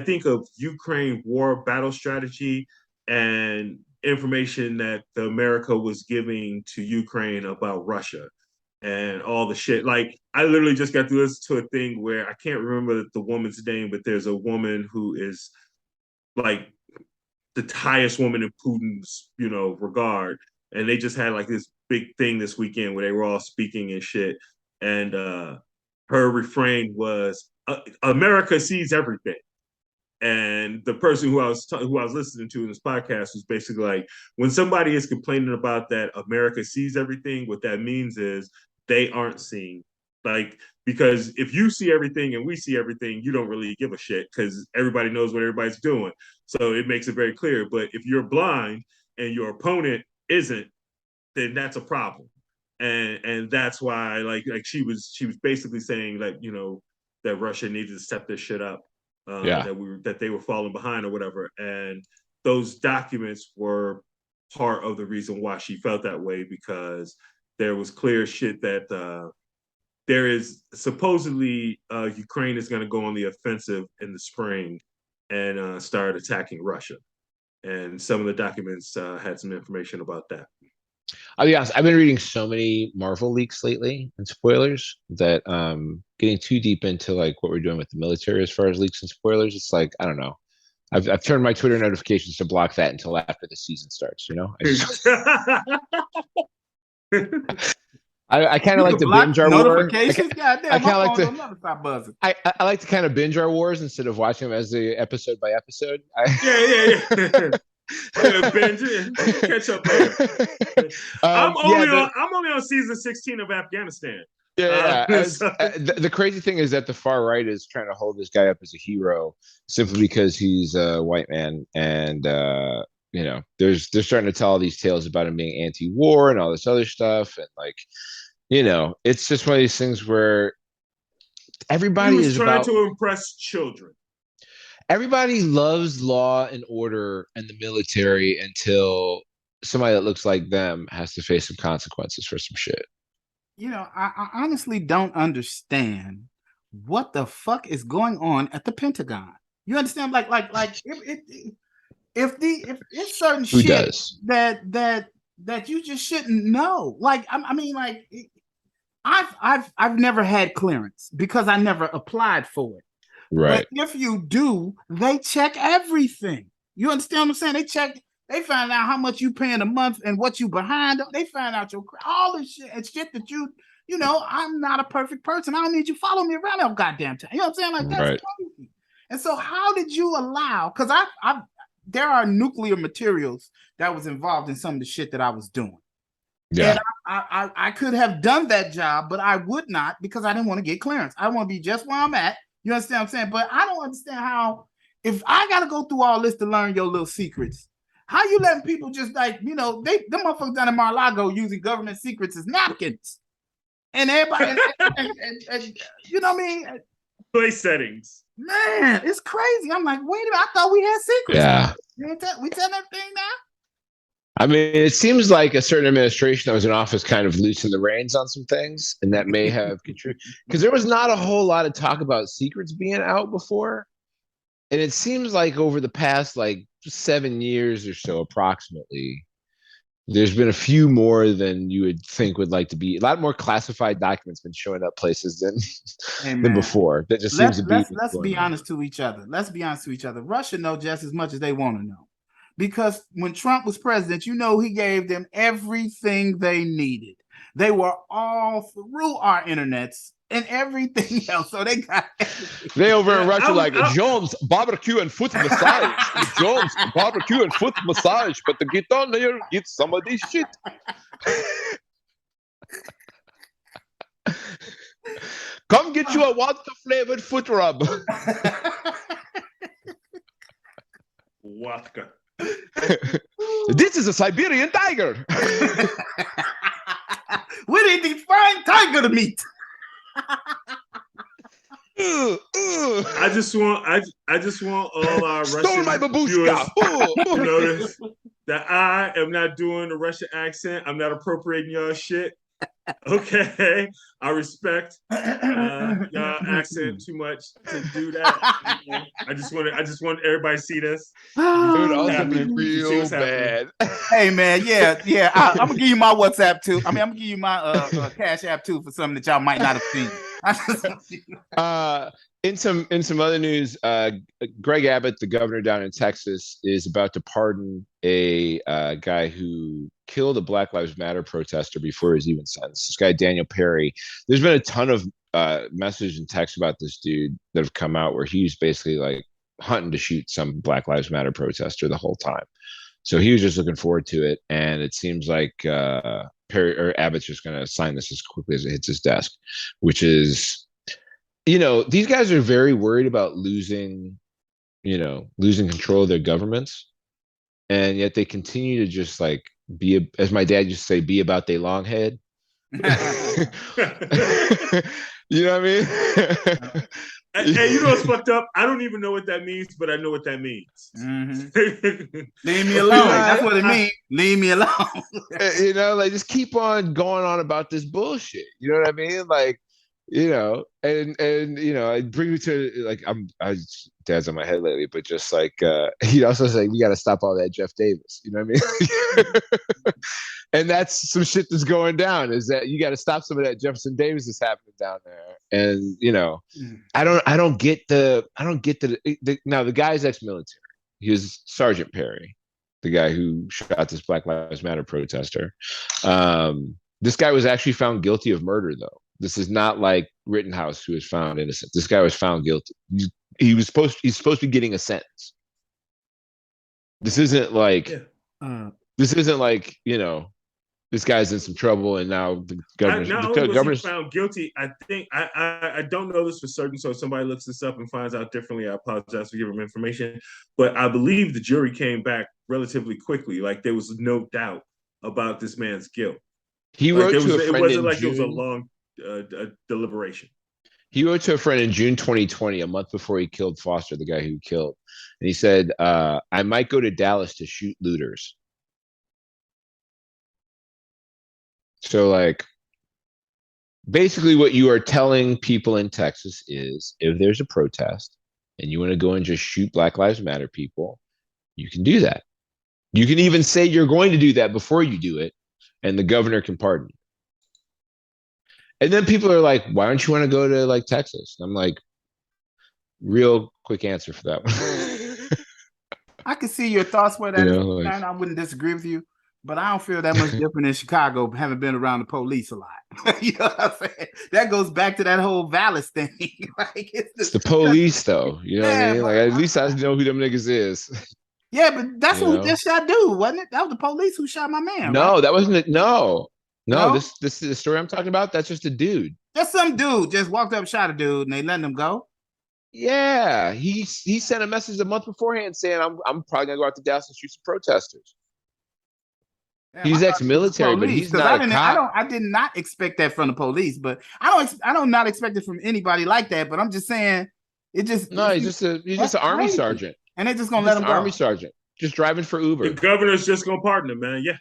think of Ukraine war battle strategy and information that America was giving to Ukraine about Russia and all the shit. Like I literally just got to listen to a thing where I can't remember the woman's name, but there's a woman who is like the highest woman in Putin's, regard. And they just had like this big thing this weekend where they were all speaking and shit. And her refrain was, America sees everything. And the person who I was listening to in this podcast was basically like, when somebody is complaining about that America sees everything, what that means is they aren't seeing. Like, because if you see everything and we see everything, you don't really give a shit because everybody knows what everybody's doing. So it makes it very clear. But if you're blind and your opponent isn't, then that's a problem. And that's why like she was basically saying that, that Russia needed to step this shit up. That they were falling behind or whatever. And those documents were part of the reason why she felt that way, because there was clear shit that there is supposedly Ukraine is going to go on the offensive in the spring and start attacking Russia. And some of the documents had some information about that. I'll be honest, I've been reading so many Marvel leaks lately and spoilers that getting too deep into like what we're doing with the military as far as leaks and spoilers, it's like, I don't know. I've turned my Twitter notifications to block that until after the season starts. You know, I kind of like to binge our war. Notifications. Goddamn, I kind of like to. Never stop buzzing. I like to kind of binge our wars instead of watching them as the episode by episode. Yeah. Binge it. Catch up there. I'm only on season 16 of Afghanistan. The crazy thing is that the far right is trying to hold this guy up as a hero simply because he's a white man, and you know, they're starting to tell all these tales about him being anti-war and all this other stuff, and like, you know, it's just one of these things where everybody is trying to impress children. Everybody loves law and order and the military until somebody that looks like them has to face some consequences for some shit. You know, I honestly don't understand what the fuck is going on at the Pentagon. You understand? Like if it's certain Who shit does? that you just shouldn't know. Like I mean, like I've never had clearance because I never applied for it. Right. But if you do, they check everything. You understand what I'm saying? They find out how much you paying a month and what you behind. They find out all this shit and shit that you know, I'm not a perfect person. I don't need you following me around all goddamn time. You know what I'm saying? Like, that's crazy. And so how did you allow, because there are nuclear materials that was involved in some of the shit that I was doing. Yeah. And I could have done that job, but I would not because I didn't want to get clearance. I want to be just where I'm at. You understand what I'm saying? But I don't understand how, if I got to go through all this to learn your little secrets, how you letting people just like, you know, them motherfuckers down in Mar-a-Lago using government secrets as napkins. And everybody, and you know what I mean? Place settings. Man, it's crazy. I'm like, wait a minute, I thought we had secrets. Yeah. We tell that thing now? I mean, it seems like a certain administration that was in office kind of loosened the reins on some things, and that may have contributed. Because there was not a whole lot of talk about secrets being out before. And it seems like over the past, like, 7 years or so, approximately, there's been a few more than you would think would like to be. A lot more classified documents been showing up places than before. That just seems to be. Let's be honest to each other. Russia knows just as much as they want to know. Because when Trump was president, you know, he gave them everything they needed. They were all through our internets and everything else. So they got everything. They over in Russia like Jones barbecue and foot massage. Jones barbecue and foot massage. But to get on there, get some of this shit. Come get you a water flavored foot rub. Vodka. This is a Siberian tiger. We need the frying tiger to meet. I just want all our Russian my viewers to notice that I am not doing the Russian accent. I'm not appropriating y'all shit. Okay, I respect y'all accent too much to do that. I just want everybody to see this. It would also be real bad. Hey man, yeah. I'm gonna give you my WhatsApp too. I'm gonna give you my Cash App too for something that y'all might not have seen. In some other news, Greg Abbott, the governor down in Texas, is about to pardon a guy who killed a Black Lives Matter protester before he was even sentenced. This guy, Daniel Perry. There's been a ton of message and text about this dude that have come out where he's basically like hunting to shoot some Black Lives Matter protester the whole time. So he was just looking forward to it, and it seems like Perry or Abbott's just going to sign this as quickly as it hits his desk, which is, you know, these guys are very worried about losing control of their governments, and yet they continue to just like be, as my dad used to say, be about they long head. You know what I mean? Hey, you know what's fucked up? I don't even know what that means, but I know what that means. Mm-hmm. Leave me alone. That's what it means. Leave me alone. You know, like just keep on going on about this bullshit. You know what I mean? Like, you know, and you know, it brings me to like dad's on my head lately, but just like he also says like, we got to stop all that Jeff Davis. You know what I mean? And that's some shit that's going down. Is that you got to stop some of that Jefferson Davis that's happening down there. And you know, I don't get the now the guy's ex-military. He was Sergeant Perry, the guy who shot this Black Lives Matter protester. This guy was actually found guilty of murder, though. This is not like Rittenhouse, who was found innocent. This guy was found guilty. He's supposed to be getting a sentence. This isn't like this guy's in some trouble and now the governor's found guilty. I think I don't know this for certain, so if somebody looks this up and finds out differently, I apologize for giving them information. But I believe the jury came back relatively quickly. Like there was no doubt about this man's guilt. He wrote to a friend. It wasn't like it was a long deliberation. He wrote to a friend in June 2020, a month before he killed Foster, the guy who killed. And he said, I might go to Dallas to shoot looters. So, like, basically what you are telling people in Texas is if there's a protest and you want to go and just shoot Black Lives Matter people, you can do that. You can even say you're going to do that before you do it, and the governor can pardon you. And then people are like, why don't you want to go to like Texas? And I'm like, real quick answer for that one. I can see your thoughts where that is concerned. I wouldn't disagree with you, but I don't feel that much different in Chicago, having been around the police a lot. You know what I'm saying? That goes back to that whole Vallis thing. Like it's the police, though. You know what I mean? Like at least I know who them niggas is. Yeah, but that's who just shot dude, wasn't it? That was the police who shot my man. No, right? That wasn't it. No. This is the story I'm talking about. That's just a dude. Just some dude just walked up, shot a dude, and they let him go. Yeah, he sent a message a month beforehand saying, "I'm probably gonna go out to Dallas and shoot some protesters." Yeah, he's ex-military, but he's not a cop. I did not expect that from the police, but I don't not expect it from anybody like that. But I'm just saying, he's just an army sergeant, and they're just gonna let him go. Army sergeant, just driving for Uber. The governor's just gonna pardon him, man. Yeah.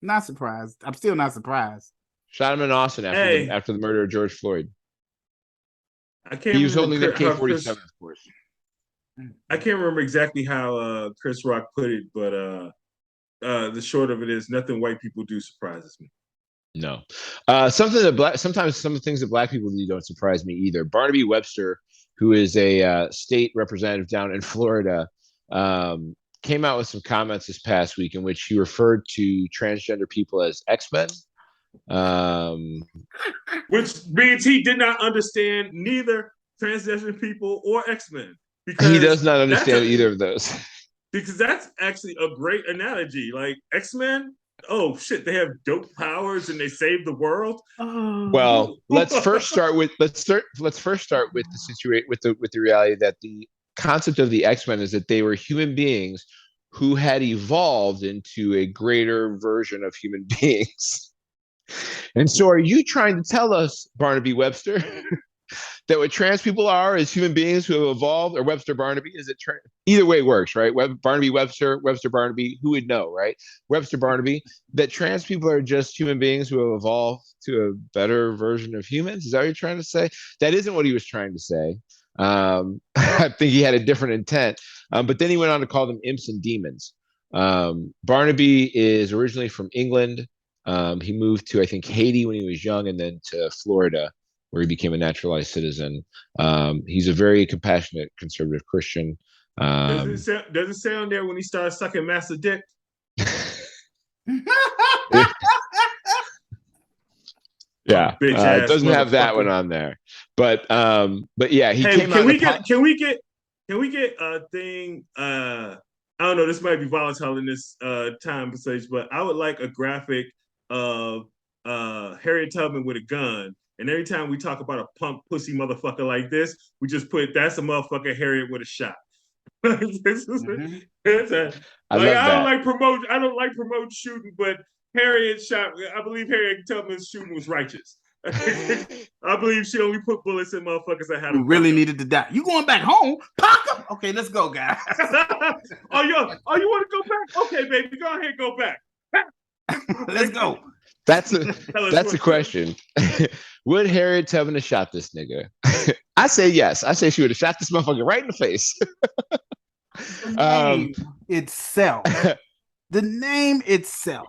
Not surprised. I'm still not surprised. Shot him in Austin after the murder of George Floyd. He was holding the K-47, of course. I can't remember exactly how Chris Rock put it, but the short of it is nothing white people do surprises me. No. Sometimes some of the things that Black people do don't surprise me either. Barnaby Webster, who is a state representative down in Florida, came out with some comments this past week in which he referred to transgender people as X-Men. Which means he did not understand neither transgender people or X-Men. Because he does not understand either of those. Because that's actually a great analogy. Like X-Men, oh shit, they have dope powers and they save the world. Well, let's first start with the situation with the reality that the concept of the X-Men is that they were human beings who had evolved into a greater version of human beings. And so are you trying to tell us, Barnaby Webster, that what trans people are is human beings who have evolved, or Webster Barnaby? Is it either way works, right? Barnaby Webster Barnaby, who would know, right? Webster Barnaby, that trans people are just human beings who have evolved to a better version of humans? Is that what you're trying to say? That isn't what he was trying to say. I think he had a different intent. But then he went on to call them imps and demons. Barnaby is originally from England. He moved to, I think, Haiti when he was young, and then to Florida, where he became a naturalized citizen. He's a very compassionate conservative Christian. Does it say on there when he started sucking master dick? Yeah, it doesn't have that one on there, but yeah, he came out. Can we get a thing? I don't know. This might be volatile in this time passage, but I would like a graphic of Harriet Tubman with a gun, and every time we talk about a punk pussy motherfucker like this, we just put that's a motherfucker Harriet with a shot. I don't like promote shooting, but Harriet shot. I believe Harriet Tubman's shooting was righteous. I believe she only put bullets in motherfuckers that had who really needed to die. You going back home? Park up. Okay, let's go, guys. Oh, you want to go back? Okay, baby, go ahead, go back. Let's go. That's a question. Would Harriet Tubman have shot this nigga? I say yes. I say she would have shot this motherfucker right in the face. The name itself,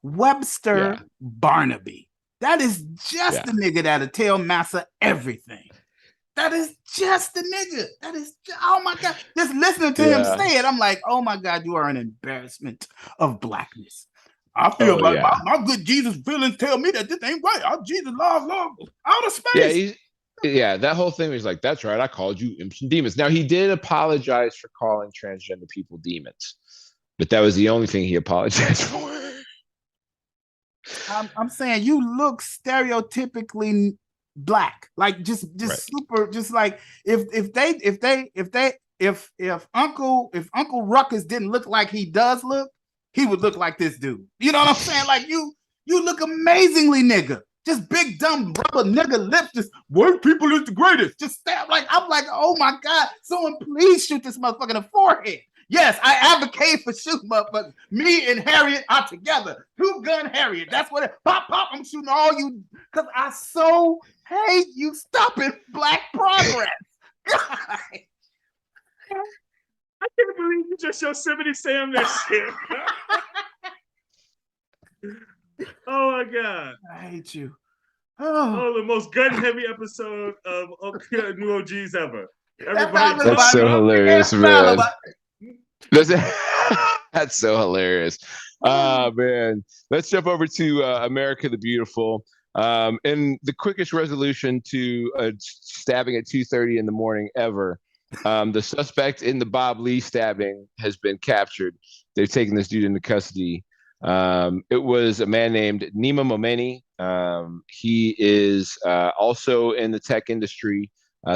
Webster Barnaby. That is just the nigga that'll tell Massa everything. That is just the nigga. That is, oh my God. Just listening to him say it, I'm like, oh my God, you are an embarrassment of blackness. I feel like my good Jesus feelings tell me that this ain't right. Our Jesus love outer space. Yeah, that whole thing was like, that's right. I called you imps and demons. Now, he did apologize for calling transgender people demons, but that was the only thing he apologized for. I'm saying you look stereotypically black, like just Right. super, just like if Uncle Ruckus didn't look like he does look, he would look like this dude. You know what I'm saying? Like you look amazingly nigga. Just big dumb rubber nigga lips. Just white people is the greatest. Just stab like I'm like, oh my God, someone please shoot this motherfucker in the forehead. Yes, I advocate for shooting motherfuckers. Me and Harriet are together. 2-gun Harriet. That's what it pop. I'm shooting all you because I so hate you stopping black progress. God. I can't believe you just Yosemite Sam that shit. Oh my God. I hate you. Oh, the most gun-heavy episode of New OGs ever. That's so hilarious, man. That's so hilarious. Man. Let's jump over to America the Beautiful. And the quickest resolution to stabbing at 2:30 in the morning ever. The suspect in the Bob Lee stabbing has been captured. They've taken this dude into custody. It was a man named Nima Momeni. He is also in the tech industry.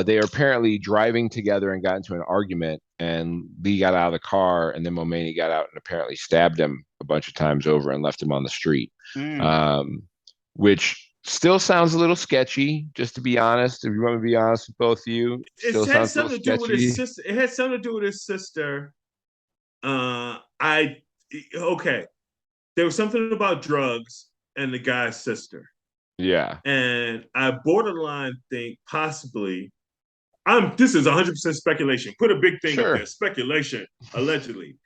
They are apparently driving together and got into an argument, and Lee got out of the car, and then Momeni got out and apparently stabbed him a bunch of times over and left him on the street, which still sounds a little sketchy, just to be honest. If you want to be honest with both of you, it had something to do with his sister. It had something to do with his sister. There was something about drugs and the guy's sister. Yeah. And I borderline think possibly, this is 100% speculation. Put a big thing up there. Speculation, allegedly.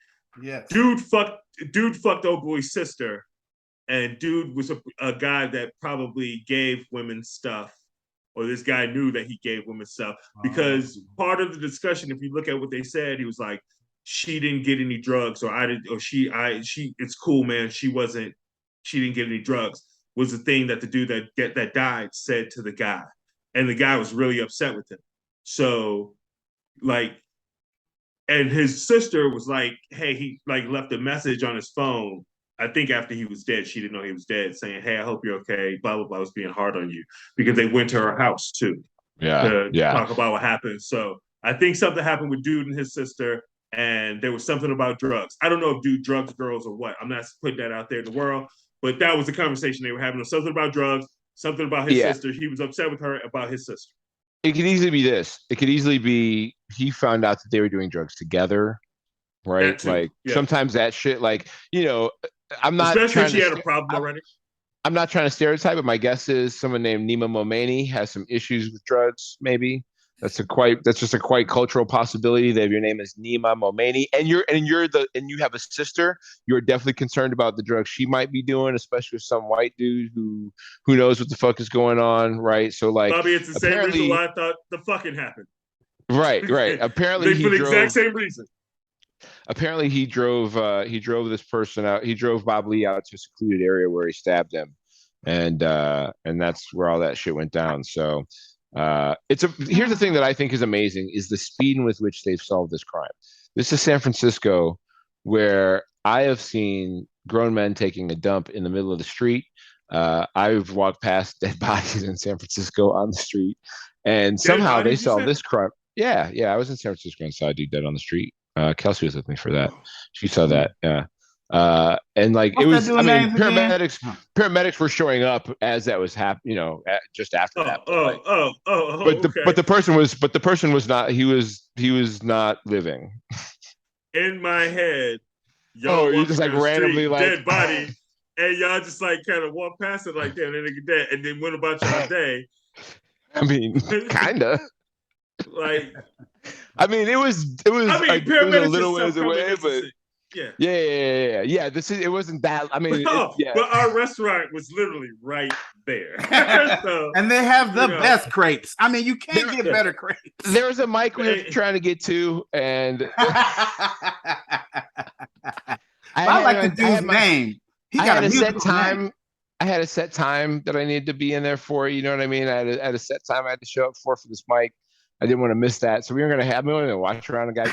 Yes. Dude fucked old boy's sister, and dude was a guy that probably gave women stuff, or this guy knew that he gave women stuff, because part of the discussion, if you look at what they said, he was like, she didn't get any drugs, or I didn't, or she, it's cool, man. She didn't get any drugs, was the thing that the dude that died said to the guy. And the guy was really upset with him. So, like, and his sister was like, hey, he like left a message on his phone. I think after he was dead, she didn't know he was dead, saying, hey, I hope you're okay, blah, blah, blah, I was being hard on you. Because they went to her house too. To talk about what happened. So I think something happened with dude and his sister, and there was something about drugs. I don't know if dude drugs girls or what. I'm not putting that out there in the world, but that was the conversation they were having. Something about drugs, something about his sister. He was upset with her about his sister. It could easily be this. It could easily be he found out that they were doing drugs together, right? Like sometimes that shit, like, you know, I'm not especially trying if she had a problem already. I'm not trying to stereotype, but my guess is someone named Nima Momeni has some issues with drugs, maybe. That's just a quite cultural possibility that if your name is Nima Momeni and you have a sister, you're definitely concerned about the drugs she might be doing, especially with some white dude who knows what the fuck is going on, right? So like, Bobby, it's the same reason why I thought the fucking happened. Right. Apparently for the exact same reason. Apparently he drove this person out. He drove Bob Lee out to a secluded area where he stabbed him, and that's where all that shit went down. So here's the thing that I think is amazing is the speed with which they've solved this crime. This is San Francisco, where I have seen grown men taking a dump in the middle of the street. I've walked past dead bodies in San Francisco on the street, and somehow they solved this crime. Yeah, I was in San Francisco and saw a dude dead on the street. Kelsey was with me for that. She saw that. Yeah. And like it was, I mean, paramedics were showing up as that was happening, just after that. But the person was not. He was not living. In my head, you just like randomly like dead body, and y'all just like kind of walk past it like that, and then dead, and then went about your day. I mean, kinda. Like, I mean, it was. I mean, paramedics a little ways away, but Yeah. It wasn't that. I mean, but our restaurant was literally right there. So, and they have the best crepes. I mean, you can't get better crepes. There was a mic we were trying to get to, and I like the dude's name. He got a set time. Name. I had a set time that I needed to be in there for. You know what I mean? I had a set time I had to show up for this mic. I didn't want to miss that, so we were going to have him watch around a guy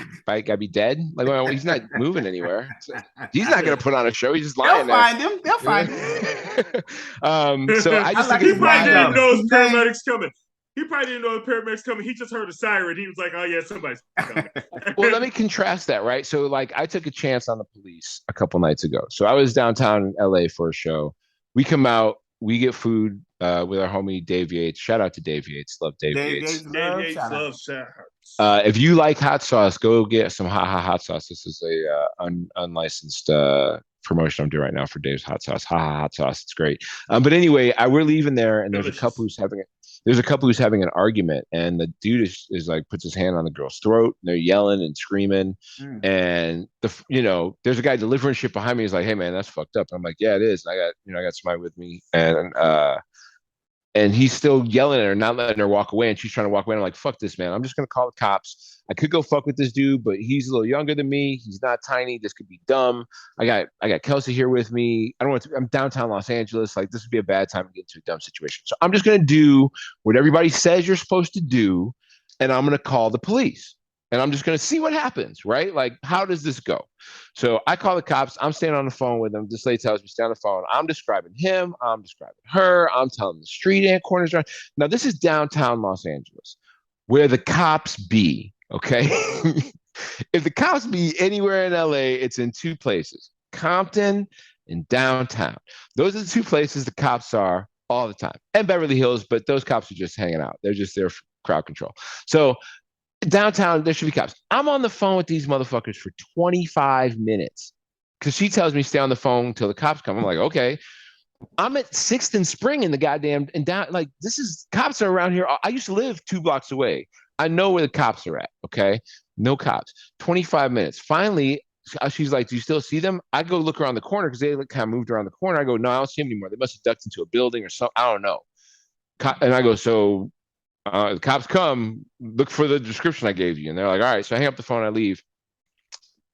be dead. Like, well, he's not moving anywhere. So he's not going to put on a show. He's just lying there. They'll find him. So I just he probably didn't know his paramedics coming. He probably didn't know the paramedics coming. He just heard a siren. He was like, "Oh yeah, somebody's coming." Well, let me contrast that, right? So, like, I took a chance on the police a couple nights ago. So I was downtown LA for a show. We come out, we get food with our homie Dave Yates. Shout out to Dave Yates. Love Dave Yates. Dave Yates loves shout outs. If you like hot sauce, go get some hot sauce. This is a unlicensed promotion I'm doing right now for Dave's hot sauce. Hot sauce. It's great. But anyway, we're leaving there, and there's a couple who's having an argument, and the dude is like puts his hand on the girl's throat, and they're yelling and screaming, and there's a guy delivering shit behind me. He's like, "Hey man, that's fucked up." I'm like, "Yeah, it is." And I got somebody with me, and he's still yelling at her, not letting her walk away, and she's trying to walk away. And I'm like, "Fuck this, man! I'm just gonna call the cops. I could go fuck with this dude, but he's a little younger than me. He's not tiny. This could be dumb. I got Kelsey here with me. I don't want to. I'm downtown Los Angeles. Like, this would be a bad time to get into a dumb situation. So I'm just gonna do what everybody says you're supposed to do, and I'm gonna call the police, and I'm just gonna see what happens. Right? Like, how does this go?" So I call the cops. I'm standing on the phone with them. This lady tells me stay on the phone. I'm describing him. I'm describing her. I'm telling the street and corners. Now, this is downtown Los Angeles, where the cops be. Okay. If the cops be anywhere in LA, it's in two places: Compton and downtown. Those are the two places the cops are all the time, and Beverly Hills. But those cops are just hanging out. They're just there for crowd control. So downtown, there should be cops. I'm on the phone with these motherfuckers for 25 minutes because she tells me stay on the phone until the cops come. I'm like, okay. I'm at 6th and Spring in the goddamn, and down, like, this is, cops are around here. I used to live 2 blocks away. I know where the cops are at. Okay. No cops. 25 minutes. Finally, she's like, "Do you still see them?" I go look around the corner because they kind of moved around the corner. I go, "No, I don't see them anymore. They must have ducked into a building or something. I don't know." And I go, "So the cops come, look for the description I gave you." And they're like, "All right." So I hang up the phone. I leave.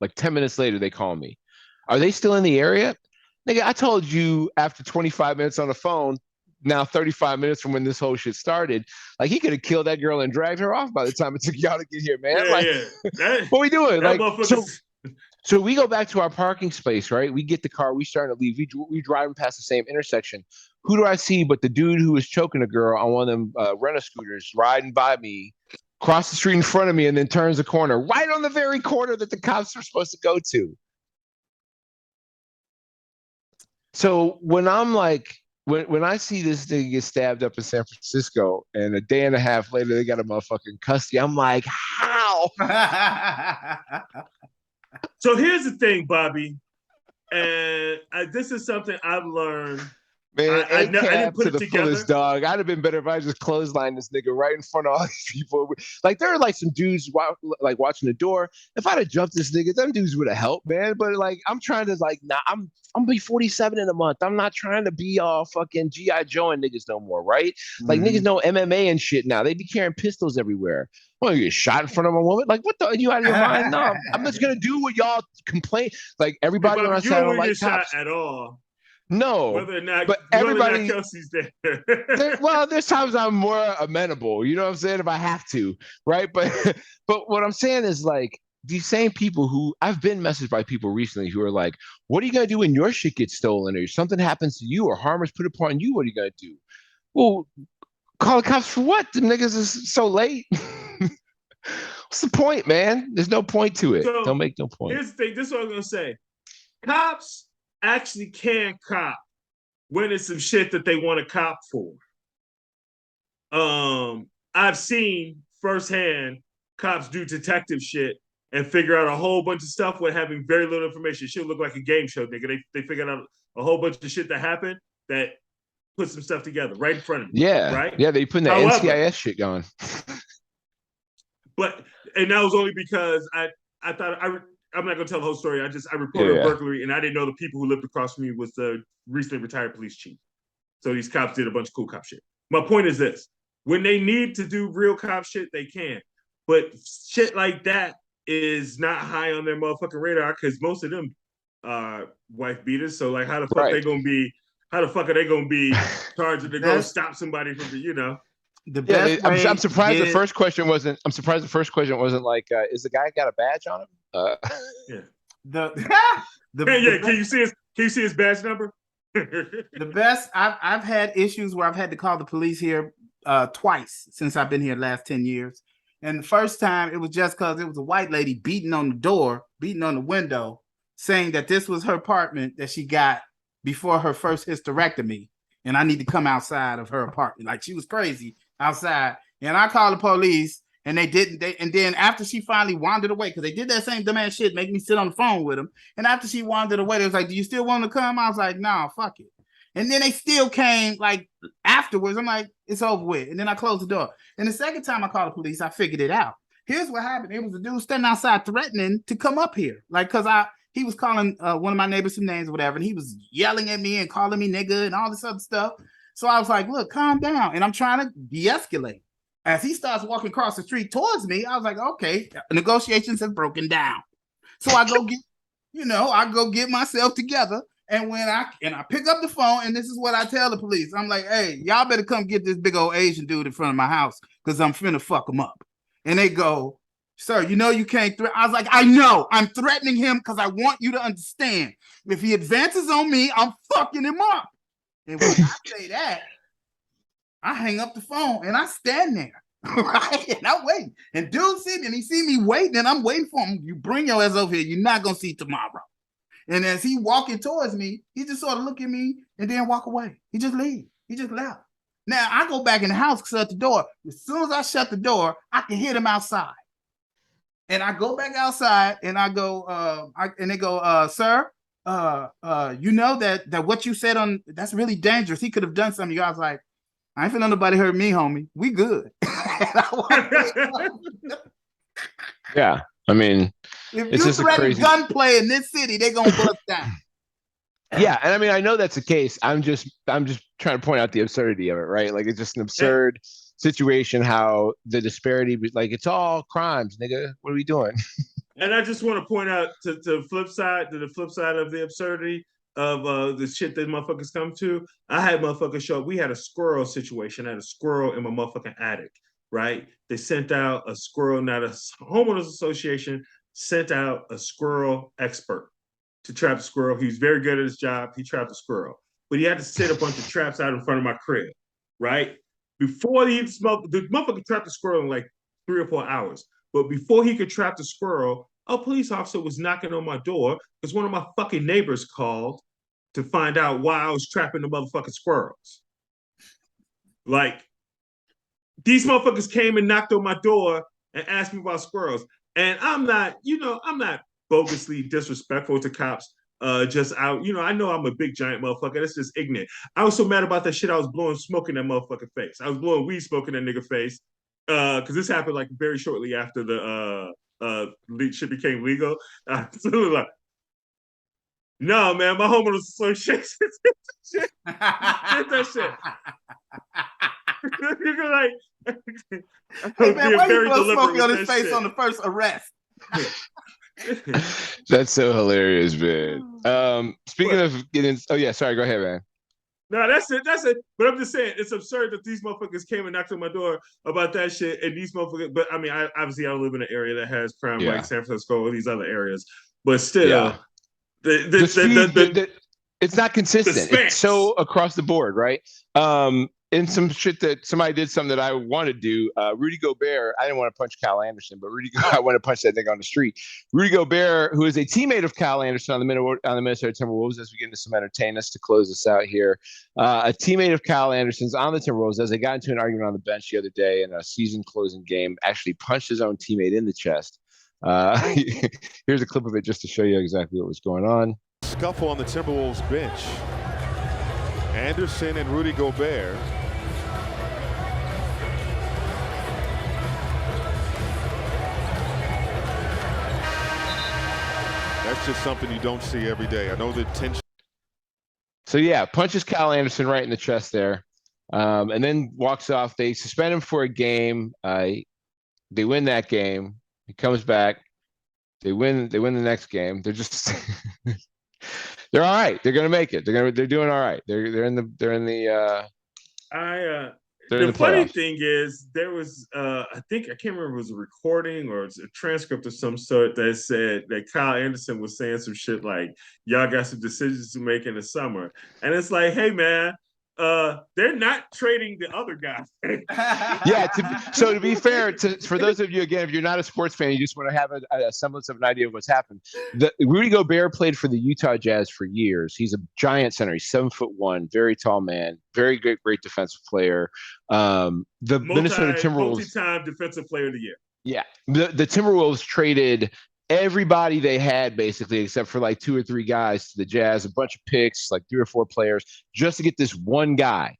Like 10 minutes later, they call me. "Are they still in the area?" Nigga, I told you after 25 minutes on the phone, now 35 minutes from when this whole shit started, like, he could have killed that girl and dragged her off by the time it took y'all to get here, man. What we doing? Like, so we go back to our parking space, right? We get the car. We starting to leave. We driving past the same intersection. Who do I see but the dude who was choking a girl on one of them rent-a-scooters riding by me, cross the street in front of me, and then turns the corner, right on the very corner that the cops were supposed to go to. So when I'm like, when I see this thing get stabbed up in San Francisco, and a day and a half later they got a motherfucking custody, I'm like, how? So here's the thing, Bobby, and this is something I've learned. Man, I didn't put to it the together. fullest, dog. I'd have been better if I just clotheslined this nigga right in front of all these people. Like, there are like some dudes like watching the door. If I'd have jumped this nigga, them dudes would have helped, man. But like, I'm trying to like, nah, I'm gonna be 47 in a month. I'm not trying to be all fucking G.I. Joe and niggas no more, right? Like, niggas know MMA and shit now. They be carrying pistols everywhere. Oh, you get shot in front of a woman? Like, what the? Are you out of your mind? No, I'm just gonna do what y'all complain. Like, everybody on our side don't like cops at all. No, whether or not, but everybody, Kelsey's there. Well, there's times I'm more amenable. You know what I'm saying? If I have to, right? But what I'm saying is, like, these same people who I've been messaged by people recently who are like, "What are you gonna do when your shit gets stolen or something happens to you or harm is put upon you? What are you gonna do?" Well, call the cops for what? The niggas is so late. What's the point, man? There's no point to it. So, don't make no point. Here's the thing. This is what I'm gonna say. Cops actually can cop when it's some shit that they want to cop for. I've seen firsthand cops do detective shit and figure out a whole bunch of stuff with having very little information. It should look like a game show, nigga. They figured out a whole bunch of shit that happened that put some stuff together right in front of you. Yeah, right. Yeah, they putting the NCIS shit going. And that was only because I thought I'm not gonna tell the whole story. I reported Yeah. a burglary, and I didn't know the people who lived across from me was the recently retired police chief. So these cops did a bunch of cool cop shit. My point is this: when they need to do real cop shit, they can. But shit like that is not high on their motherfucking radar because most of them are wife beaters. So like, how the fuck they gonna be? How the fuck are they gonna be charged to go stop somebody from the The best way I'm surprised to the first question wasn't. I'm surprised the first question wasn't like, is the guy got a badge on him? Yeah. Can you see his badge number? The best. I've had issues where I've had to call the police here twice since I've been here the last 10 years. And the first time it was just because it was a white lady beating on the window, saying that this was her apartment that she got before her first hysterectomy, and I need to come outside of her apartment. Like, she was crazy outside. And I called the police, and they didn't. And then after she finally wandered away, because they did that same dumbass shit, make me sit on the phone with them. And after she wandered away, they was like, "Do you still want to come?" I was like, "No, fuck it." And then they still came like afterwards. I'm like, "It's over with." And then I closed the door. And the second time I called the police, I figured it out. Here's what happened. It was a dude standing outside threatening to come up here. Like, because he was calling one of my neighbors some names or whatever, and he was yelling at me and calling me nigga and all this other stuff. So I was like, "Look, calm down." And I'm trying to de-escalate. As he starts walking across the street towards me, I was like, "Okay, negotiations have broken down." So I go get myself together. And when I pick up the phone, and this is what I tell the police, I'm like, "Hey, y'all better come get this big old Asian dude in front of my house because I'm finna fuck him up." And they go, "Sir, you know you can't threaten." I was like, "I know. I'm threatening him because I want you to understand. If he advances on me, I'm fucking him up." And when I say that, I hang up the phone and I stand there, right? And I wait. And dude see me, and he see me waiting, and I'm waiting for him. "You bring your ass over here. You're not gonna see tomorrow." And as he walking towards me, he just sort of look at me and then walk away. He just leave. He just left. Now I go back in the house, shut the door. As soon as I shut the door, I can hear him outside. And I go back outside and I go, and they go, "Sir, you know that what you said that's really dangerous. He could have done something." I was like, "I ain't feeling nobody hurt me, homie. We good." Yeah, I mean, if it's you just a threaten crazy gunplay in this city, they gonna bust down. Yeah, and I mean, I know that's the case. I'm just trying to point out the absurdity of it, right? Like, it's just an absurd situation how the disparity, like, it's all crimes, nigga. What are we doing? And I just want to point out to the flip side of the absurdity of the shit that motherfuckers come to. I had motherfuckers show up. We had a squirrel situation. I had a squirrel in my motherfucking attic, right? They sent out a squirrel, not a homeowners association, sent out a squirrel expert to trap the squirrel. He was very good at his job. He trapped the squirrel. But he had to set a bunch of traps out in front of my crib, right? Before he smoked, the motherfucker trapped the squirrel in like 3 or 4 hours. But before he could trap the squirrel, a police officer was knocking on my door because one of my fucking neighbors called to find out why I was trapping the motherfucking squirrels. Like, these motherfuckers came and knocked on my door and asked me about squirrels. And I'm not bogusly disrespectful to cops. Just out, I know I'm a big giant motherfucker. That's just ignorant. I was so mad about that shit. I was blowing smoke in that motherfucking face. I was blowing weed smoke in that nigga face. Because this happened like very shortly after the shit became legal. So like, no, man, my homeowners association did that shit. You're like, "Hey man, why you blow smoke on his face shit on the first arrest?" That's so hilarious, man. Speaking of getting, oh yeah, sorry, go ahead, man. No, that's it. But I'm just saying, it's absurd that these motherfuckers came and knocked on my door about that shit. And these motherfuckers, but I mean, I don't live in an area that has crime like San Francisco or these other areas. But still, it's not consistent. It's so across the board, right? And some shit that somebody did something that I want to do. Rudy Gobert, I didn't want to punch Kyle Anderson, but I want to punch that nigga on the street. Rudy Gobert, who is a teammate of Kyle Anderson on the Minnesota Timberwolves, as we get into some entertainment to close this out here. A teammate of Kyle Anderson's on the Timberwolves, as they got into an argument on the bench the other day in a season-closing game, actually punched his own teammate in the chest. Here's a clip of it just to show you exactly what was going on. Scuffle on the Timberwolves bench. Anderson and Rudy Gobert. That's just something you don't see every day. I know the tension. So yeah, punches Kyle Anderson right in the chest there, and then walks off. They suspend him for a game. They win that game. He comes back. They win. They win the next game. They're just they're all right. They're gonna make it. They're doing all right. They're in the The funny playoffs. thing is, there was I think I can't remember if it was a recording or it's a transcript of some sort that said that Kyle Anderson was saying some shit like, "Y'all got some decisions to make in the summer," and it's like, hey man, they're not trading the other guy. Yeah. So to be fair, for those of you, again, if you're not a sports fan, you just want to have a semblance of an idea of what's happened. Rudy Gobert played for the Utah Jazz for years. He's a giant center. He's 7'1", very tall man, very great defensive player. The Minnesota Timberwolves, multi-time defensive player of the year. Yeah, the Timberwolves traded everybody they had basically, except for like 2 or 3 guys to the Jazz, a bunch of picks, like 3 or 4 players, just to get this one guy.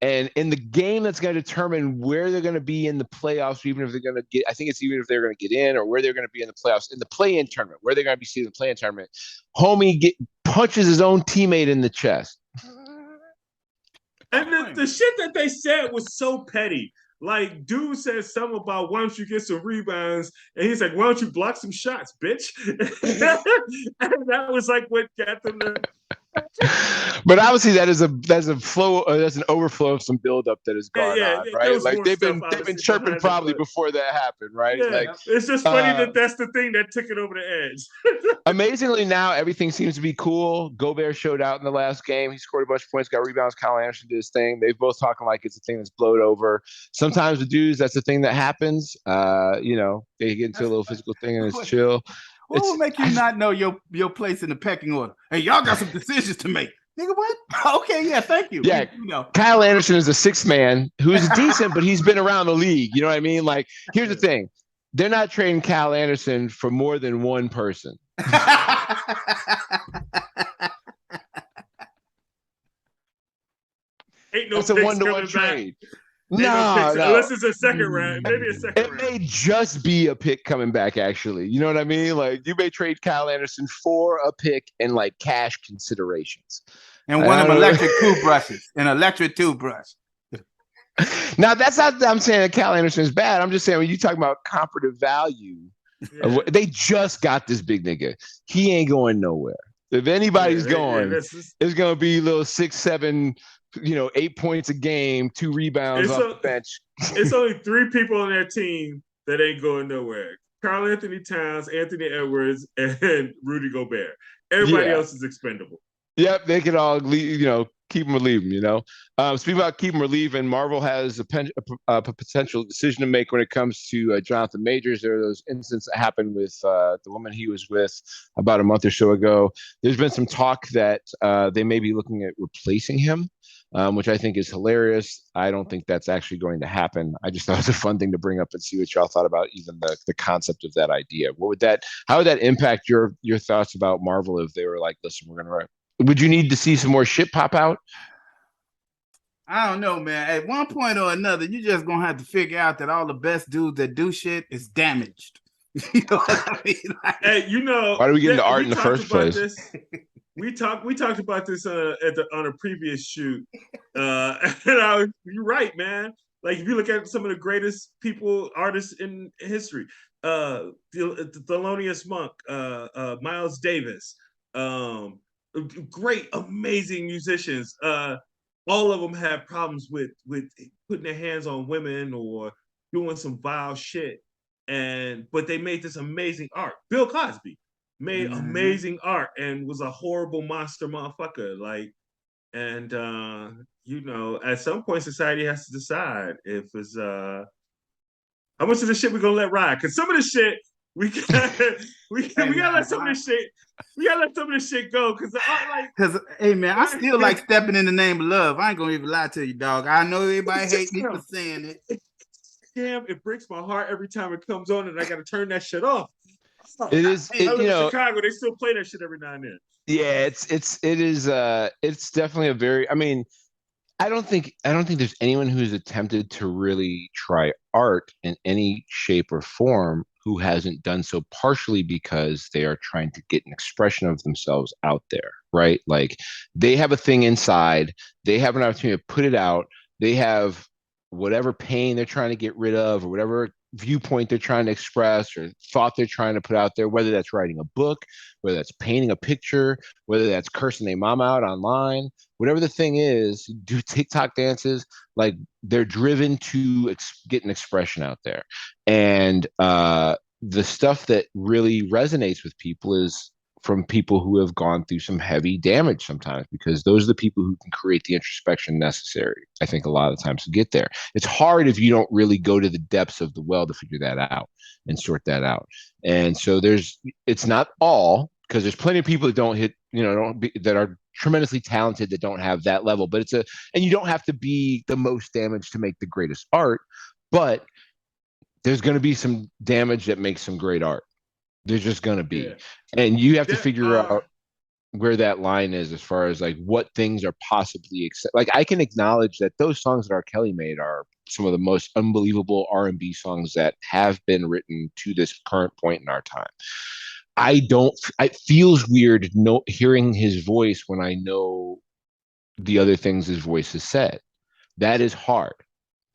And in the game that's going to determine where they're going to be in the playoffs, even if they're going to get, I think it's even if they're going to get in or where they're going to be in the playoffs, in the play-in tournament, where they're going to be seeing the play-in tournament, homie punches his own teammate in the chest. And the shit that they said was so petty. Like, dude said something about, why don't you get some rebounds? And he's like, why don't you block some shots, bitch? And that was like what got them to. But obviously that's a flow, that's an overflow of some buildup that has gone on, right? Like they've been chirping probably before that happened, right? Yeah, like it's just funny that that's the thing that took it over the edge. Amazingly, now everything seems to be cool. Gobert showed out in the last game. He scored a bunch of points, got rebounds. Kyle Anderson did his thing. They've both talking like it's a thing that's blowed over. Sometimes with dudes, that's the thing that happens. They get into a little physical thing and it's chill. What will make you not know your place in the pecking order? Hey, y'all got some decisions to make. Nigga, what? Okay, yeah, thank you. Yeah, Kyle Anderson is a 6th man who's decent, but he's been around the league. You know what I mean? Like, here's the thing. They're not trading Kyle Anderson for more than one person. Ain't no That's a 1-to-1 trade. No, unless it's a second round, maybe a second round. It may just be a pick coming back, actually. You know what I mean? Like, you may trade Kyle Anderson for a pick and like cash considerations. And one of electric toothbrushes, an electric toothbrush. Now, that's not that I'm saying that Kyle Anderson is bad. I'm just saying when you talk about comparative value, they just got this big nigga. He ain't going nowhere. If anybody's going, it's going to be little 6, 7, 8 points a game, 2 rebounds off the bench. It's only 3 people on that team that ain't going nowhere. Karl Anthony Towns, Anthony Edwards, and Rudy Gobert. Everybody else is expendable. Yep, they could all leave, keep them or leave them, Speaking about keep them or leave, and Marvel has a potential decision to make when it comes to Jonathan Majors. There are those incidents that happened with the woman he was with about a month or so ago. There's been some talk that they may be looking at replacing him, which I think is hilarious. I don't think that's actually going to happen. I just thought it was a fun thing to bring up and see what y'all thought about even the concept of that idea. How would that impact your thoughts about Marvel if they were like, listen, we're going to would you need to see some more shit pop out? I don't know, man. At one point or another, you're just gonna have to figure out that all the best dudes that do shit is damaged. You know what I mean? Like, hey, why do we get into art in the first place? We talked about this on a previous shoot, and you're right, man. Like if you look at some of the greatest artists in history, Thelonious Monk, Miles Davis. Great, amazing musicians. All of them have problems with putting their hands on women or doing some vile shit. But they made this amazing art. Bill Cosby made amazing art and was a horrible monster motherfucker. At some point society has to decide if it's how much of the shit we're gonna let ride. Because some of the shit we gotta let some of this shit. We gotta let some of this shit go because hey man, I still like stepping in the name of love. I ain't gonna even lie to you, dog. I know everybody hates me for saying it. Damn, it breaks my heart every time it comes on, and I gotta turn that shit off. It is, I live in Chicago. They still play that shit every now and then. Yeah, it's definitely a very. I mean, I don't think there's anyone who's attempted to really try art in any shape or form who hasn't done so, partially because they are trying to get an expression of themselves out there, right? Like they have a thing inside, they have an opportunity to put it out, they have whatever pain they're trying to get rid of or whatever viewpoint they're trying to express or thought they're trying to put out there, whether that's writing a book, whether that's painting a picture, whether that's cursing their mom out online, whatever the thing is, do TikTok dances, like they're driven to get an expression out there. And the stuff that really resonates with people is from people who have gone through some heavy damage sometimes, because those are the people who can create the introspection necessary, I think, a lot of times to get there. It's hard if you don't really go to the depths of the well to figure that out and sort that out. And so it's not all, because there's plenty of people that don't hit, that are tremendously talented that don't have that level, but and you don't have to be the most damaged to make the greatest art, but there's going to be some damage that makes some great art. There's just going to be. Yeah. And you have to figure out where that line is as far as like what things are possibly like I can acknowledge that those songs that R. Kelly made are some of the most unbelievable R&B songs that have been written to this current point in our time. It feels weird hearing his voice when I know the other things his voice has said. That is hard.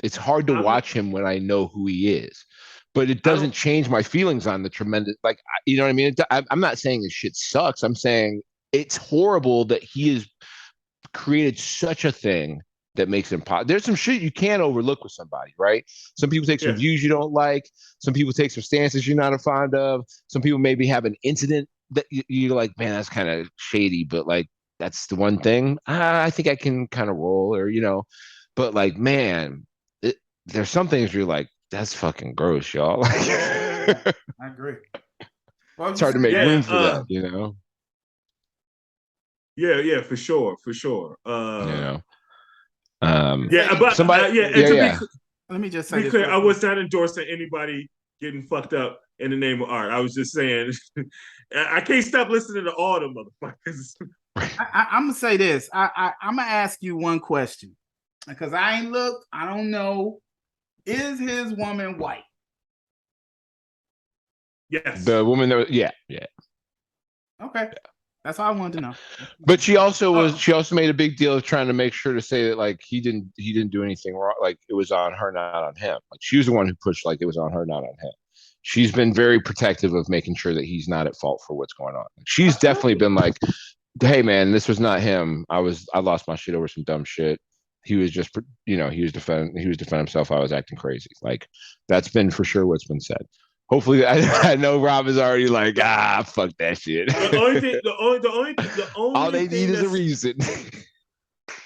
It's hard to watch him when I know who he is. But it doesn't change my feelings on the tremendous, like, you know what I mean? I'm not saying this shit sucks. I'm saying it's horrible that he has created such a thing that makes him pop. There's some shit you can't overlook with somebody, right? Some people take some views you don't like. Some people take some stances you're not fond of. Some people maybe have an incident that you're like, man, that's kind of shady, but like, that's the one thing I think I can kind of roll, or, but like, man, there's some things you're like, that's fucking gross, y'all. I agree. Well, it's hard to make room for that, Yeah, for sure. But somebody, let me just say be clear. I was not endorsing anybody getting fucked up in the name of art. I was just saying, I can't stop listening to all them motherfuckers. I'm gonna say this. I'm gonna ask you one question, because I ain't looked. I don't know. Is his woman white? Yes. The woman that, yeah. Okay. That's all I wanted to know. But she also made a big deal of trying to make sure to say that like he didn't do anything wrong. Like it was on her, not on him. Like she was the one who pushed, like it was on her, not on him. She's been very protective of making sure that he's not at fault for what's going on. She's definitely been like, hey man, this was not him. I lost my shit over some dumb shit. He was just, he was defending himself. I was acting crazy. Like that's been for sure what's been said. Hopefully, I know Rob is already like, fuck that shit. The only all they need is a reason.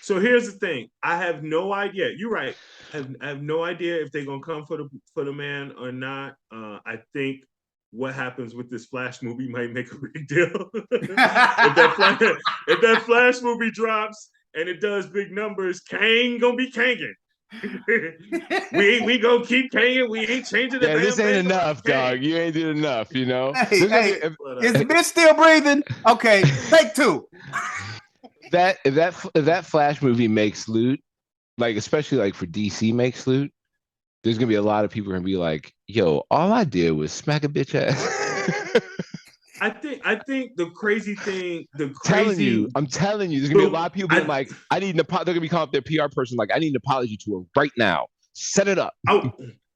So here's the thing. I have no idea. You're right. I have no idea if they're gonna come for the man or not. I think what happens with this Flash movie might make a big deal. if that Flash movie drops and it does big numbers, Kang gonna be Kanging. we gonna keep Kanging. We ain't changing it. Yeah, this ain't enough, dog. You ain't doing enough, Hey, is the bitch still breathing? Okay, take two. If that Flash movie makes loot, like especially like for DC makes loot, there's gonna be a lot of people gonna be like, yo, all I did was smack a bitch ass. I think the crazy thing, I'm telling you, there's gonna be a lot of people being like, I need an apology. They're gonna be calling up their PR person like, I need an apology to her right now. Set it up.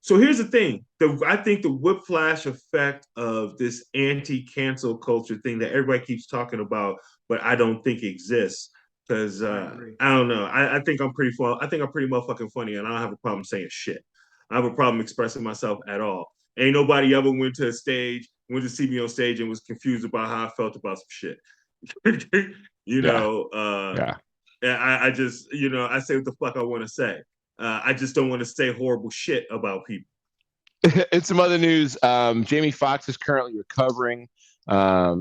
So here's the thing. I think the whiplash effect of this anti-cancel culture thing that everybody keeps talking about, but I don't think exists. Because I don't know. I think I'm pretty fun. I think I'm pretty motherfucking funny, and I don't have a problem saying shit. I have a problem expressing myself at all. Ain't nobody ever went to see me on stage and was confused about how I felt about some shit. I just, I say what the fuck I want to say. I just don't want to say horrible shit about people. In some other news, Jamie Foxx is currently recovering.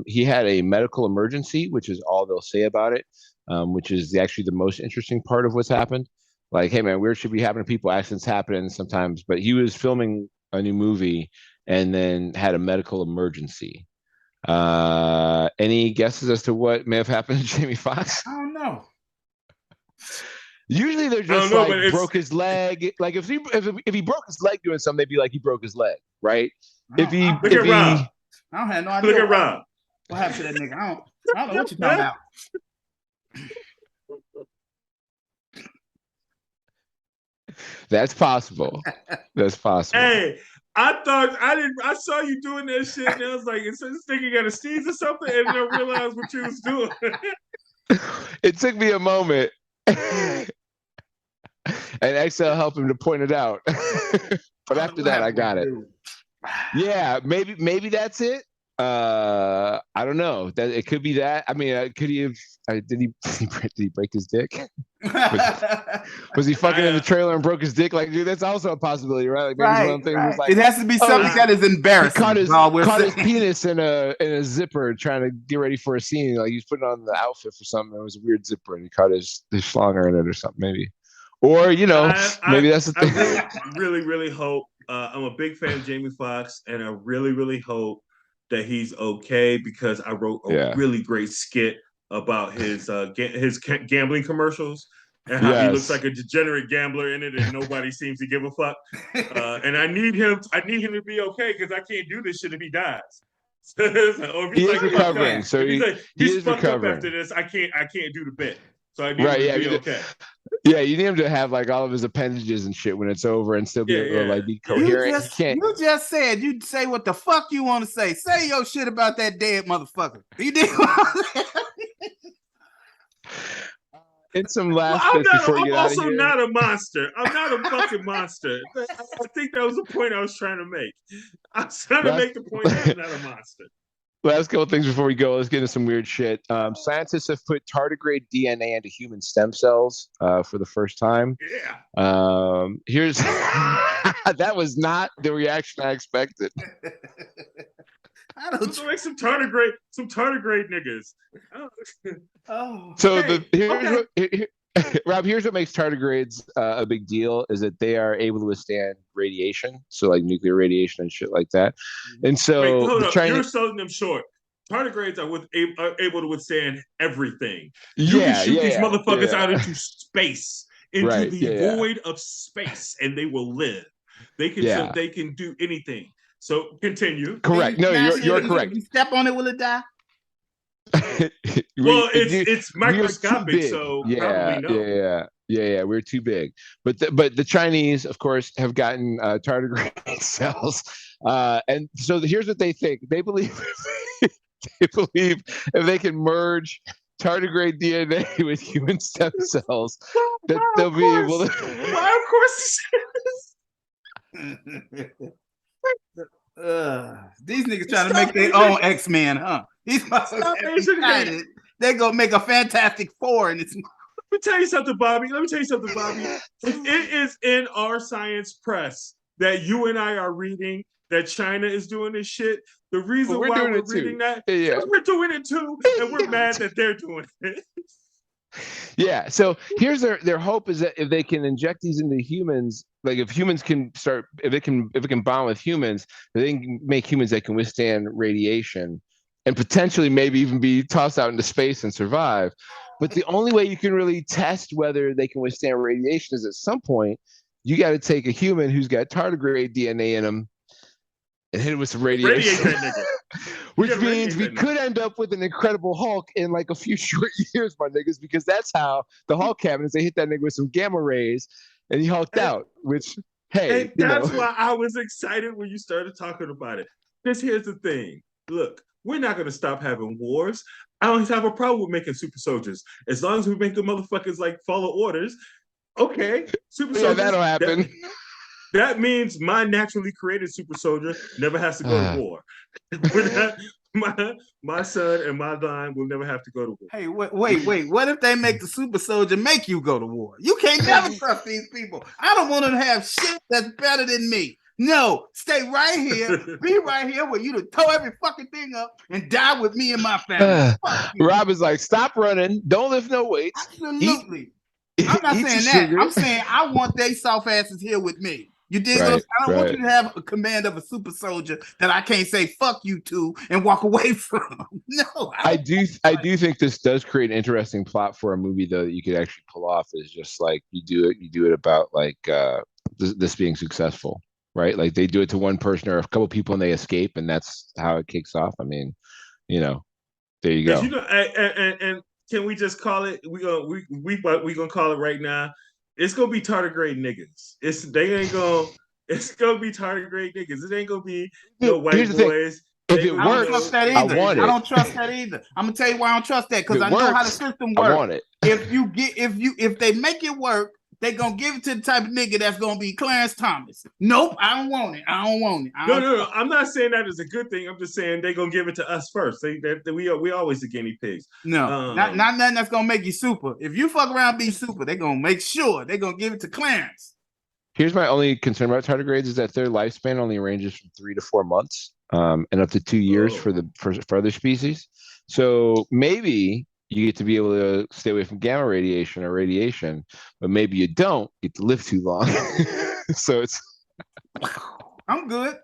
He had a medical emergency, which is all they'll say about it, which is actually the most interesting part of what's happened. Like, hey man, weird shit be happening to people. Accidents happen sometimes, but he was filming a new movie and then had a medical emergency. Any guesses as to what may have happened to Jamie Foxx? I don't know. Usually they're just know, like but broke his leg. Like if he broke his leg doing something, they'd be like he broke his leg, right? If he Look at Rob. I don't have no idea. Look at Rob. What happened to that nigga? I don't know what you're talking about. That's possible. That's possible. Hey, I saw you doing that shit, and I was like, is this nigga got a sneeze or something? And I realized what you was doing. It took me a moment. And Excel helped him to point it out. But after that, I got it. Yeah, maybe that's it. I don't know. That it could be that. I mean, could he have? Did he break his dick? Was he fucking in the trailer and broke his dick? Like, dude, that's also a possibility, right? Like, maybe one of the things was like, it has to be something that is embarrassing. He caught his penis in a zipper trying to get ready for a scene. Like, he was putting on the outfit for something. It was a weird zipper, and he caught his schlonger in it or something, maybe. Or maybe that's the thing. I really hope. I'm a big fan of Jamie Foxx, and I really hope that he's okay, because I wrote a really great skit about his gambling commercials and how he looks like a degenerate gambler in it, and nobody seems to give a fuck. And I need him to be okay, because I can't do this shit if he dies. Or if he's like recovering, so he's fucked recovering. Up after this. I can't do the bit. So I need him to be okay. Yeah, you need him to have like all of his appendages and shit when it's over, and still be able to like be coherent. You just said you'd say what the fuck you want to say. Say your shit about that dead motherfucker. You did. In some last bits before you get out of here. I'm also not a monster. I'm not a fucking monster. I think that was the point I was trying to make. I was trying to make the point that I'm not a monster. Last couple of things before we go. Let's get into some weird shit. Scientists have put tardigrade DNA into human stem cells for the first time. Yeah. Here's that was not the reaction I expected. I don't like some tardigrade niggas. Rob, here's what makes tardigrades a big deal is that they are able to withstand radiation, so like nuclear radiation and shit like that. And so you're selling them short. Tardigrades are able to withstand everything. You can shoot these motherfuckers out into space, into the void of space, and they will live. They can do anything. So continue. Correct. No, you're correct. You step on it, will it die? Well, it's microscopic, so probably no. Yeah, we're too big. But the Chinese, of course, have gotten tardigrade cells, and so here's what they think. They believe if they can merge tardigrade DNA with human stem cells, that they'll be able to. Why, of course. These niggas trying to make their own X-Men, huh? These motherfuckers they're gonna make a Fantastic Four in this. Let me tell you something, Bobby. If it is in our science press that you and I are reading that China is doing this shit, the reason why we're reading that is we're doing it too, and we're mad that they're doing it. Yeah, so here's their hope is that if they can inject these into humans, like if humans can start, if it can bond with humans, they can make humans that can withstand radiation and potentially maybe even be tossed out into space and survive. But the only way you can really test whether they can withstand radiation is at some point you got to take a human who's got tardigrade DNA in them and hit it with some radiation. Which means we could end up with an Incredible Hulk in like a few short years, my niggas, because that's how the Hulk happens. They hit that nigga with some gamma rays and he hulked out, which, hey. That's why I was excited when you started talking about it. Because here's the thing. Look, we're not going to stop having wars. I don't have a problem with making super soldiers. As long as we make the motherfuckers like follow orders, okay. Super soldiers. Yeah, that'll happen. That means my naturally created super soldier never has to go to war. My son and my line will never have to go to war. Hey, wait. What if they make the super soldier make you go to war? You can't never trust these people. I don't want them to have shit that's better than me. No, stay right here. Be right here where you to tow every fucking thing up and die with me and my family. Rob is like, stop running. Don't lift no weights. Absolutely. I'm not saying that. I'm saying I want they soft asses here with me. You dig? Right, I don't want right. you to have a command of a super soldier that I can't say fuck you to and walk away from. No, I do think this does create an interesting plot for a movie though that you could actually pull off. Is just like you do it about like this being successful, right? Like they do it to one person or a couple people and they escape, and that's how it kicks off. I mean, there you go. You know, and can we just call it? We gonna call it right now. It's gonna be tardigrade niggas. It's gonna be tardigrade niggas. It ain't gonna be no white boys. If it I don't works, trust that either. I want it. I don't trust that either. I'm gonna tell you why I don't trust that, because I know how the system works. I want it. If they make it work, they gonna give it to the type of nigga that's gonna be Clarence Thomas. Nope, I don't want it. No. I'm not saying that is a good thing. I'm just saying they gonna give it to us first. We always the guinea pigs. No, not nothing that's gonna make you super. If you fuck around and be super, they're gonna make sure they're gonna give it to Clarence. Here's my only concern about tardigrades is that their lifespan only ranges from 3 to 4 months, and up to 2 years for other species. So maybe you get to be able to stay away from gamma radiation or radiation, but maybe you don't get to live too long. So it's. I'm good.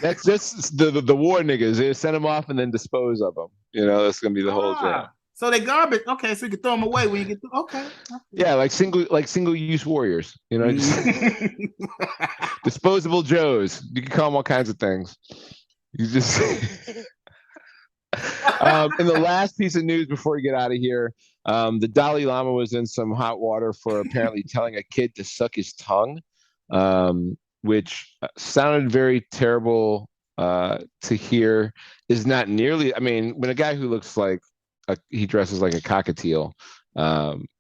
That's just the war niggas. They send them off and then dispose of them. That's gonna be the whole jam. So they garbage. Okay, so you can throw them away when you get to. Okay. Yeah, like single use warriors. Just disposable Joes. You can call them all kinds of things. You just. And the last piece of news before we get out of here, the Dalai Lama was in some hot water for apparently telling a kid to suck his tongue, which sounded very terrible to hear. Is not nearly. I mean, when a guy who looks like he dresses like a cockatiel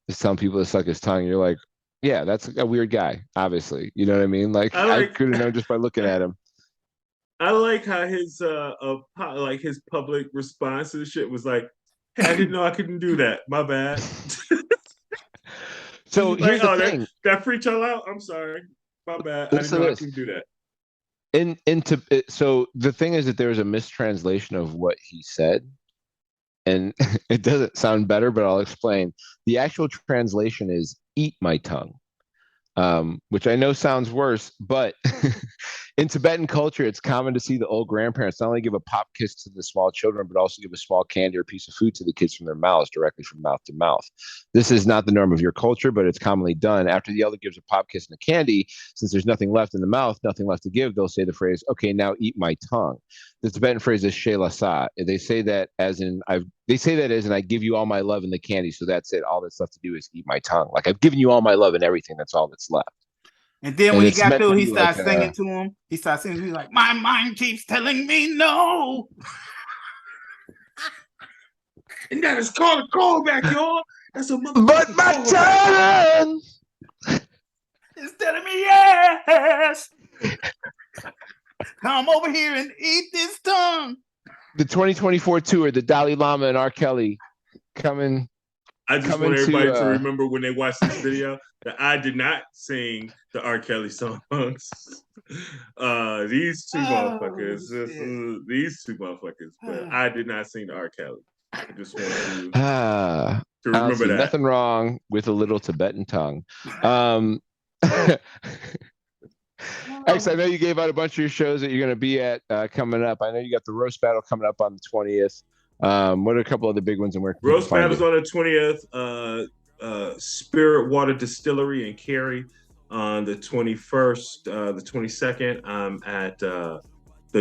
is telling people to suck his tongue, you're like, yeah, that's a weird guy. Obviously, you know what I mean. Like I could have known just by looking at him. I like how his his public response to the shit was like, "Hey, I didn't know I couldn't do that. My bad." So here's the thing. That freaked y'all out. I'm sorry. My bad. I didn't know I couldn't do that. So the thing is that there was a mistranslation of what he said, and it doesn't sound better, but I'll explain. The actual translation is "eat my tongue," which I know sounds worse, but in Tibetan culture, it's common to see the old grandparents not only give a pop kiss to the small children, but also give a small candy or piece of food to the kids from their mouths, directly from mouth to mouth. This is not the norm of your culture, but it's commonly done. After the elder gives a pop kiss and a candy, since there's nothing left in the mouth, nothing left to give, they'll say the phrase, "Okay, now eat my tongue." The Tibetan phrase is "Shela sa." They say that as in I give you all my love in the candy, so that's it. All that's left to do is eat my tongue. Like I've given you all my love and everything. That's all that's left. And then when he got through, he started singing to him. He started singing. He's like, "My mind keeps telling me no." And that is called a callback, y'all. That's a But my tongue is telling me yes. Come over here and eat this tongue. The 2024 tour, the Dalai Lama and R. Kelly coming. I just want everybody to remember when they watch this video that I did not sing the R. Kelly songs. These two motherfuckers, but I did not sing the R. Kelly. I just want you to remember that. Nothing wrong with a little Tibetan tongue. X, I know you gave out a bunch of your shows that you're going to be at coming up. I know you got the roast battle coming up on the 20th. What are a couple of the big ones and where roast battles on the 20th? Spirit Water Distillery in Cary on the 21st. The 22nd, I'm at the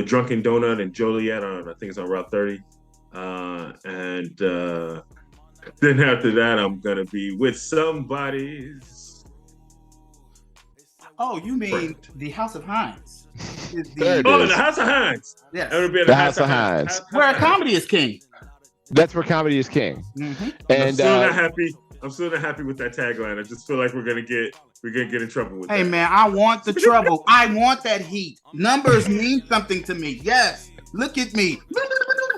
Drunken Donut in Joliet I think it's on Route 30. And then after that, I'm gonna be with somebody's. Oh, you mean the House of Heinz? The House of Heinz. Yes. It'll be at the House of Heinz. Where comedy is king. That's where comedy is king. Mm-hmm. And I'm still not happy. I'm still not happy with that tagline. I just feel like we're gonna get in trouble with that. Hey man, I want the trouble. I want that heat. Numbers mean something to me. Yes. Look at me.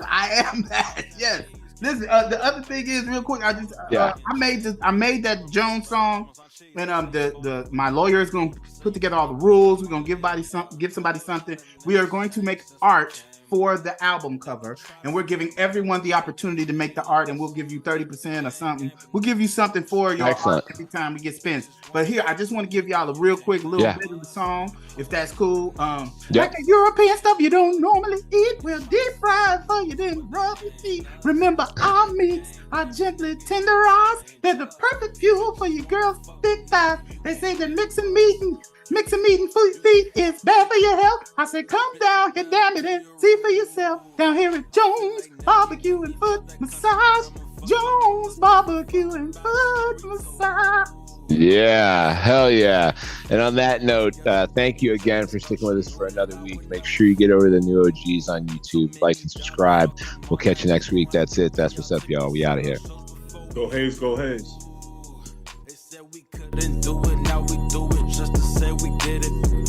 I am that. Yes. Listen, the other thing is real quick. I made that Jones song, and my lawyer is gonna put together all the rules. We're gonna give somebody something. We are going to make art for the album cover, and we're giving everyone the opportunity to make the art, and we'll give you 30% or something. We'll give you something for your art every time we get spins. But here, I just want to give y'all a real quick little bit of the song, if that's cool. Like the European stuff you don't normally eat, we'll deep fry for you, then rub your feet. Remember, our meats are gently tenderized. They're the perfect fuel for your girls' thick thighs. They say that mixing meat and feet is bad for your health. I said, come down here, damn it, and see for yourself. Down here at Jones Barbecue and Foot Massage. Jones Barbecue and Foot Massage. Yeah, hell yeah. And on that note, thank you again for sticking with us for another week. Make sure you get over to the New OGs on YouTube, like and subscribe. We'll catch you next week. That's it. That's what's up, y'all. We out of here. Go Hayes, go Hayes. They said we couldn't do it, now we do it just to say we did it.